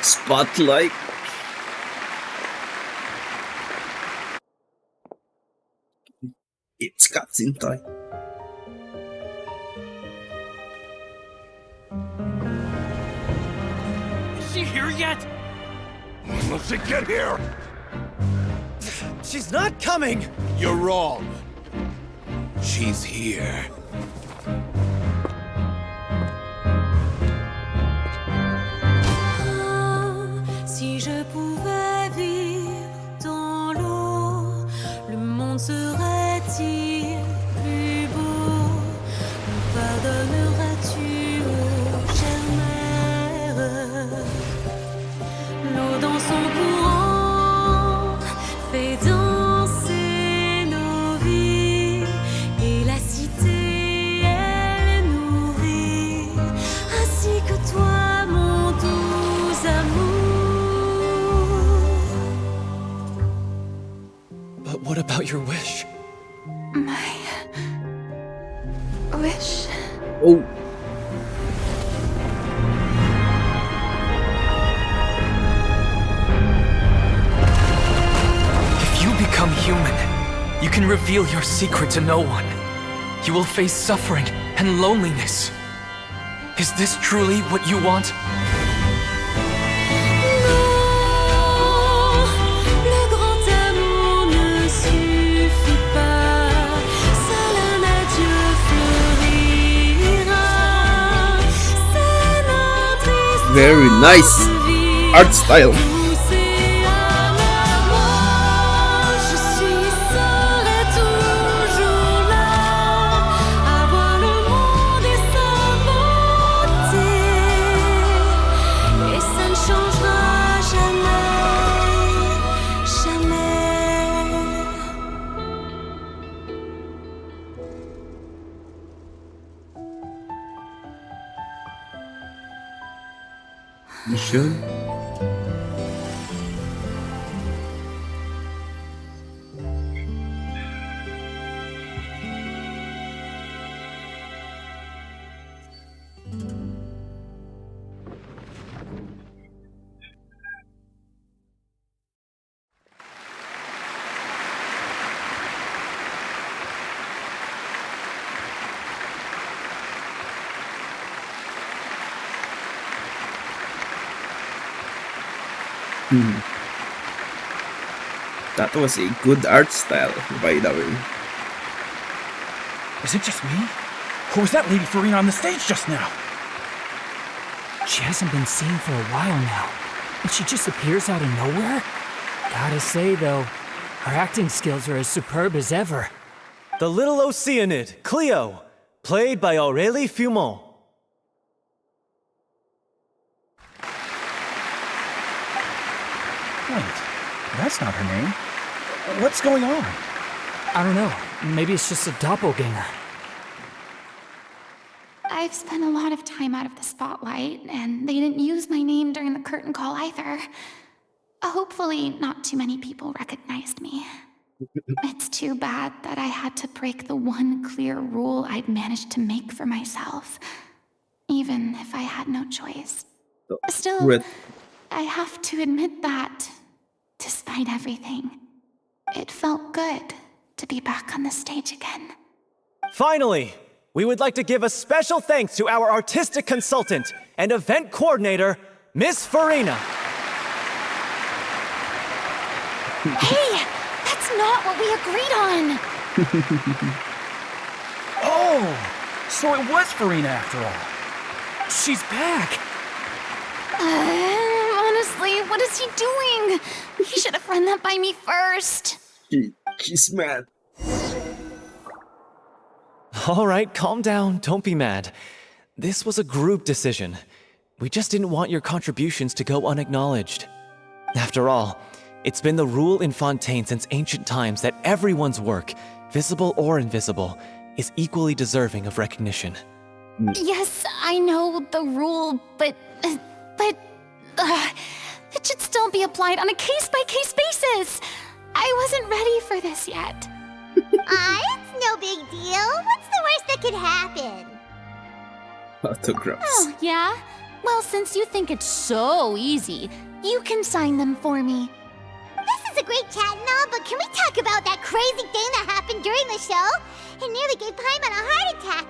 Speaker 1: Spotlight. It's cutscene time.
Speaker 7: Is she here yet?
Speaker 13: When will she get here?
Speaker 8: She's not coming!
Speaker 13: You're wrong. She's here.
Speaker 14: Si je pouvais vivre dans l'eau, le monde serait-il plus beau? Me pardonneras-tu, ô chère mère? L'eau dans son courant fait danser nos vies, et la cité elle nourrit, ainsi que toi, mon doux amour.
Speaker 8: But what about your wish?
Speaker 6: My wish.
Speaker 1: Oh.
Speaker 4: If you become human, you can reveal your secret to no one. You will face suffering and loneliness. Is this truly what you want?
Speaker 1: Very nice art style. Mission. That was a good art style, by the way.
Speaker 7: Is it just me? Or was that Lady Furina on the stage just now?
Speaker 15: She hasn't been seen for a while now, and she just appears out of nowhere? Gotta say, though, her acting skills are as superb as ever.
Speaker 8: The little Oceanid, Cleo, played by Aurélie Fumont.
Speaker 15: Wait, that's not her name. What's going on? I don't know. Maybe it's just a doppelganger.
Speaker 6: I've spent a lot of time out of the spotlight, and they didn't use my name during the curtain call either. Hopefully, not too many people recognized me. It's too bad that I had to break the one clear rule I'd managed to make for myself, even if I had no choice. Still, I have to admit that, despite everything, it felt good to be back on the stage again.
Speaker 8: Finally, we would like to give a special thanks to our artistic consultant and event coordinator, Miss Furina.
Speaker 6: Hey, that's not what we agreed on!
Speaker 15: Oh, so it was Furina after all. She's back!
Speaker 6: Honestly, what is he doing? He should have run that by me first.
Speaker 1: She's mad.
Speaker 8: All right, calm down. Don't be mad. This was a group decision. We just didn't want your contributions to go unacknowledged. After all, it's been the rule in Fontaine since ancient times that everyone's work, visible or invisible, is equally deserving of recognition.
Speaker 6: Yes, I know the rule, but it should still be applied on a case-by-case basis. I wasn't ready for this yet.
Speaker 2: It's no big deal. What's the worst that could happen?
Speaker 1: Autographs.
Speaker 6: Oh, yeah? Well, since you think it's so easy, you can sign them for me.
Speaker 2: This is a great chat and all, but can we talk about that crazy thing that happened during the show? It nearly gave Paimon a heart attack.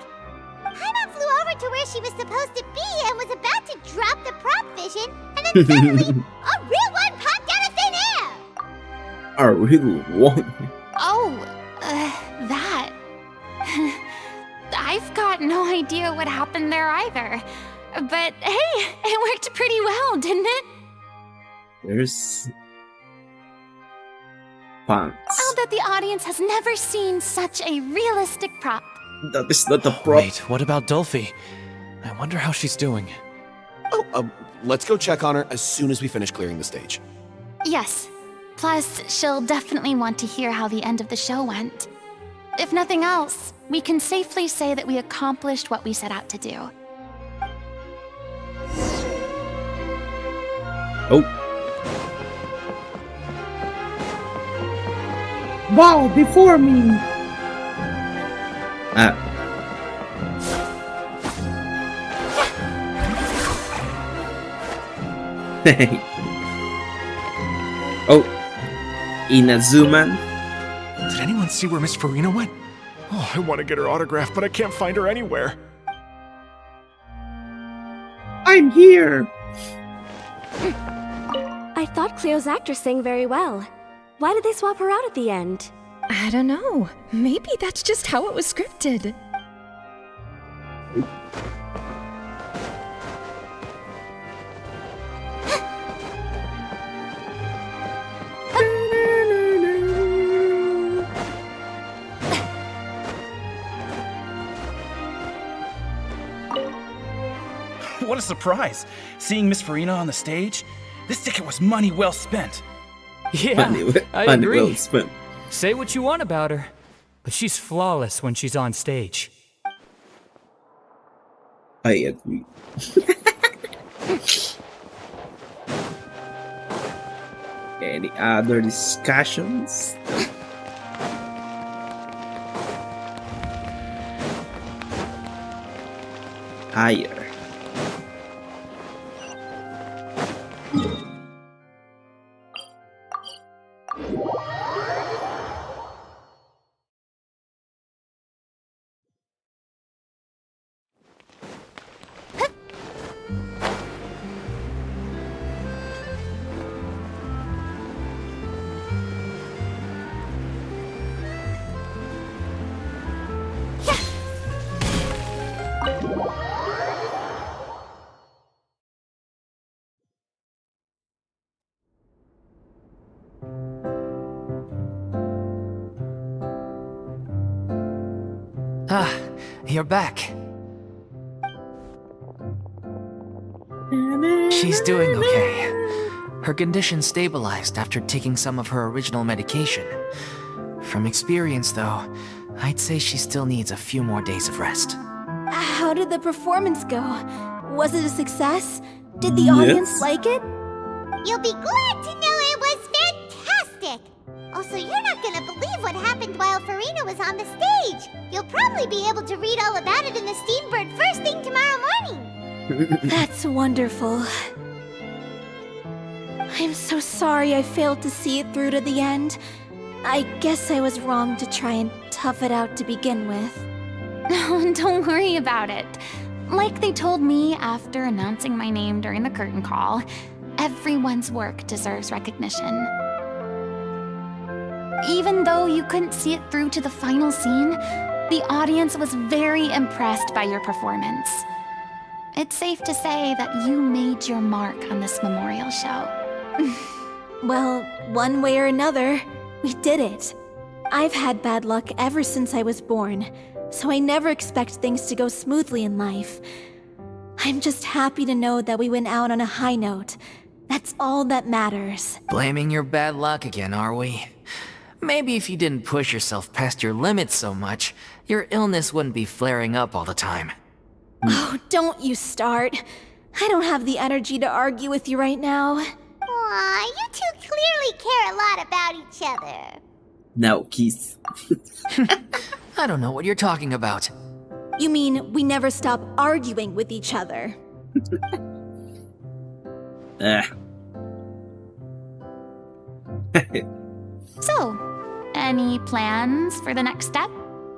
Speaker 2: Paimon flew over to where she was supposed to be and was about to drop the prop vision, and then suddenly, a real one popped out of thin air!
Speaker 1: A real one?
Speaker 6: Oh, that. I've got no idea what happened there either. But hey, it worked pretty well, didn't it?
Speaker 1: There's pants.
Speaker 6: I'll bet the audience has never seen such a realistic prop.
Speaker 1: That is not a prop.
Speaker 8: Wait, what about Dolphy? I wonder how she's doing.
Speaker 10: Let's go check on her as soon as we finish clearing the stage.
Speaker 6: Yes. Plus, she'll definitely want to hear how the end of the show went. If nothing else, we can safely say that we accomplished what we set out to do.
Speaker 1: Oh.
Speaker 16: Bow before me!
Speaker 1: Oh, Inazuman.
Speaker 12: Did anyone see where Miss Furina went? Oh, I want to get her autograph, but I can't find her anywhere.
Speaker 16: I'm here!
Speaker 17: I thought Cleo's actress sang very well. Why did they swap her out at the end?
Speaker 18: I don't know. Maybe that's just how it was scripted.
Speaker 15: What a surprise! Seeing Miss Furina on the stage? This ticket was money well spent.
Speaker 1: Yeah,
Speaker 15: I agree.
Speaker 1: Well spent.
Speaker 15: Say what you want about her, but she's flawless when she's on stage.
Speaker 1: I agree. Any other discussions? Higher.
Speaker 4: Ah, you're back. She's doing okay. Her condition stabilized after taking some of her original medication. From experience, though, I'd say she still needs a few more days of rest.
Speaker 5: How did the performance go? Was it a success? Did the audience like it?
Speaker 2: You'll be glad to know it was fantastic! Also, you're not gonna believe what happened while Furina was on the stage! You'll probably be able to read all about it in the Steambird first thing tomorrow morning!
Speaker 5: That's wonderful. I'm so sorry I failed to see it through to the end. I guess I was wrong to try and tough it out to begin with.
Speaker 6: No, don't worry about it. Like they told me after announcing my name during the curtain call, everyone's work deserves recognition. Even though you couldn't see it through to the final scene, the audience was very impressed by your performance. It's safe to say that you made your mark on this memorial show.
Speaker 5: Well, one way or another, we did it. I've had bad luck ever since I was born, so I never expect things to go smoothly in life. I'm just happy to know that we went out on a high note. That's all that matters.
Speaker 4: Blaming your bad luck again, are we? Maybe if you didn't push yourself past your limits so much, your illness wouldn't be flaring up all the time.
Speaker 5: Oh, don't you start. I don't have the energy to argue with you right now.
Speaker 2: Aw, you two clearly care a lot about each other.
Speaker 1: Now kiss.
Speaker 4: I don't know what you're talking about.
Speaker 5: You mean we never stop arguing with each other?
Speaker 6: So, any plans for the next step?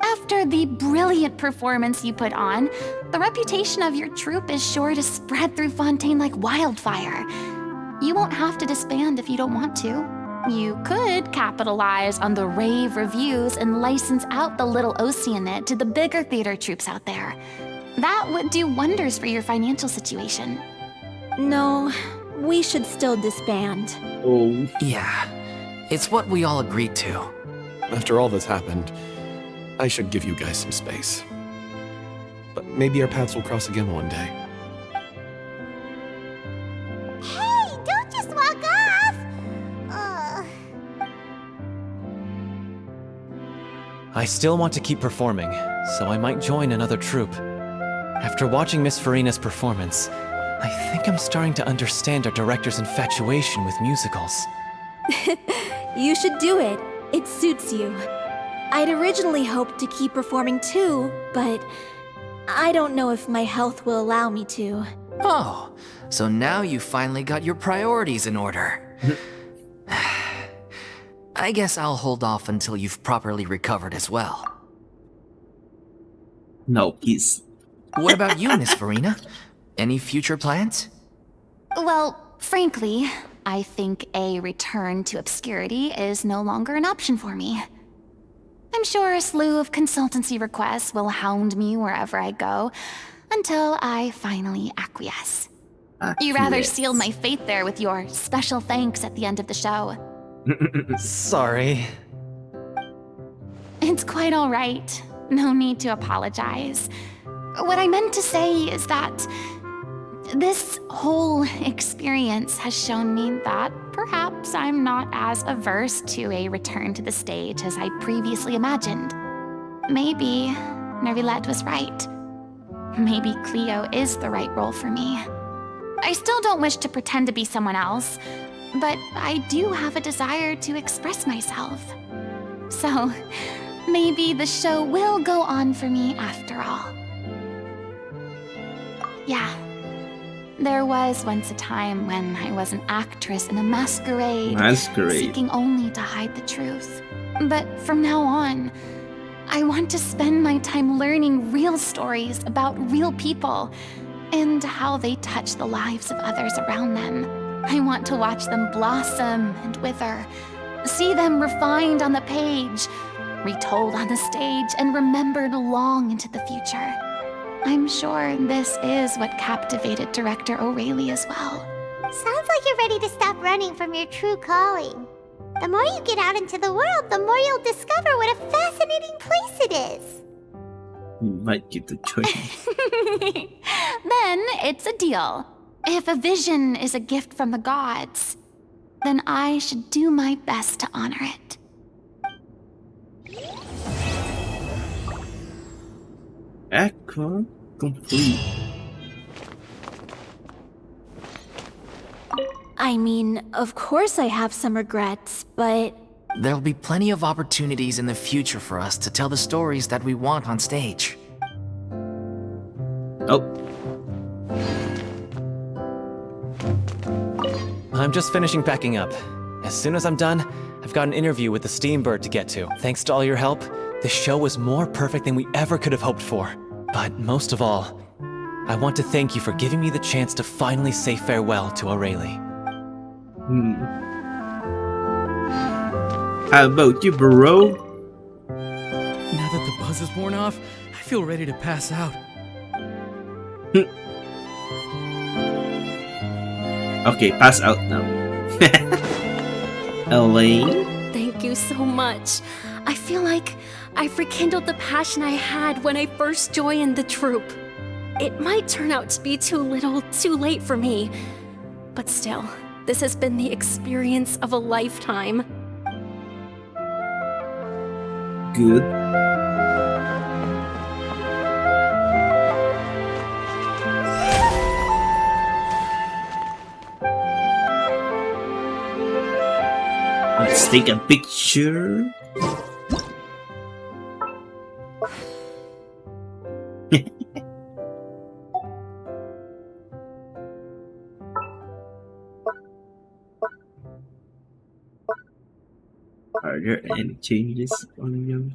Speaker 6: After the brilliant performance you put on, the reputation of your troupe is sure to spread through Fontaine like wildfire. You won't have to disband if you don't want to. You could capitalize on the rave reviews and license out the Little Oceanid to the bigger theater troupes out there. That would do wonders for your financial situation.
Speaker 5: No, we should still disband.
Speaker 1: Oh.
Speaker 4: Yeah, it's what we all agreed to.
Speaker 10: After all that's happened, I should give you guys some space. But maybe our paths will cross again one day.
Speaker 2: Hey, don't just walk off!
Speaker 8: I still want to keep performing, so I might join another troupe. After watching Miss Furina's performance, I think I'm starting to understand our director's infatuation with musicals.
Speaker 5: You should do it. It suits you. I'd originally hoped to keep performing too, but I don't know if my health will allow me to.
Speaker 4: Oh, so now you finally got your priorities in order. I guess I'll hold off until you've properly recovered as well.
Speaker 1: No kiss.
Speaker 4: What about you, Miss Furina? Any future plans?
Speaker 6: Well, frankly, I think a return to obscurity is no longer an option for me. I'm sure a slew of consultancy requests will hound me wherever I go, until I finally acquiesce. You rather sealed my fate there with your special thanks at the end of the show.
Speaker 8: Sorry.
Speaker 6: It's quite all right. No need to apologize. What I meant to say is that this whole experience has shown me that perhaps I'm not as averse to a return to the stage as I previously imagined. Maybe Nervilette was right. Maybe Cleo is the right role for me. I still don't wish to pretend to be someone else, but I do have a desire to express myself. So, maybe the show will go on for me after all. Yeah. There was once a time when I was an actress in a masquerade, seeking only to hide the truth. But from now on, I want to spend my time learning real stories about real people and how they touch the lives of others around them. I want to watch them blossom and wither, see them refined on the page, retold on the stage, and remembered long into the future. I'm sure this is what captivated Director O'Reilly as well.
Speaker 2: Sounds like you're ready to stop running from your true calling. The more you get out into the world, the more you'll discover what a fascinating place it is.
Speaker 1: We might give the choice.
Speaker 6: Then it's a deal. If a vision is a gift from the gods, then I should do my best to honor it.
Speaker 1: Aqua complete.
Speaker 5: I mean, of course I have some regrets, but
Speaker 4: There'll be plenty of opportunities in the future for us to tell the stories that we want on stage.
Speaker 1: Oh.
Speaker 8: I'm just finishing packing up. As soon as I'm done, I've got an interview with the Steambird to get to. Thanks to all your help, the show was more perfect than we ever could have hoped for. But most of all, I want to thank you for giving me the chance to finally say farewell to Aurelie.
Speaker 1: How about you, bro?
Speaker 7: Now that the buzz is worn off, I feel ready to pass out.
Speaker 1: Okay, pass out now. Elaine?
Speaker 17: Thank you so much. I feel like I've rekindled the passion I had when I first joined the troupe. It might turn out to be too little, too late for me. But still, this has been the experience of a lifetime.
Speaker 1: Good. Let's take a picture. Are there any changes on you?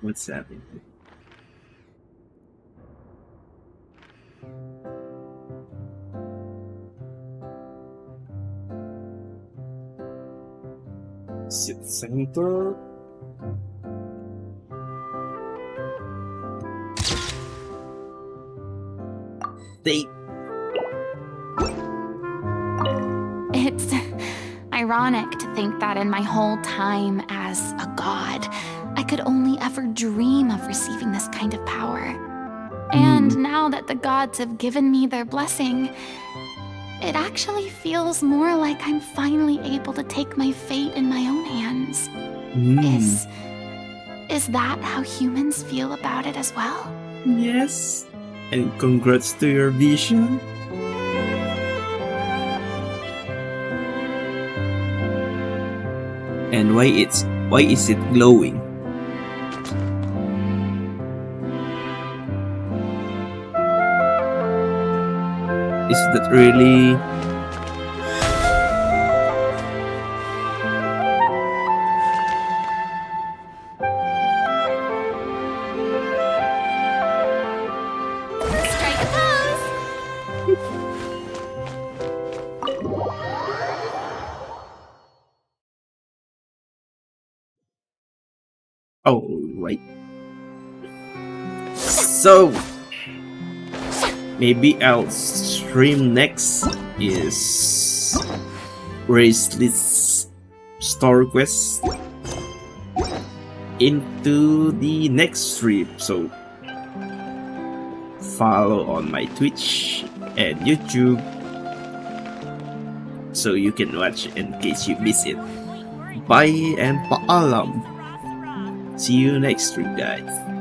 Speaker 1: What's happening? Sit center.
Speaker 6: It's ironic to think that in my whole time as a god, I could only ever dream of receiving this kind of power. And now that the gods have given me their blessing, it actually feels more like I'm finally able to take my fate in my own hands. Is that how humans feel about it as well?
Speaker 1: Yes. And congrats to your vision. And why is it glowing? Is that really
Speaker 2: Strike a pose!
Speaker 1: right? So maybe I'll stream next is Raceless Star Quest into the next stream. So follow on my Twitch and YouTube so you can watch in case you miss it. Bye and paalam. See you next stream, guys.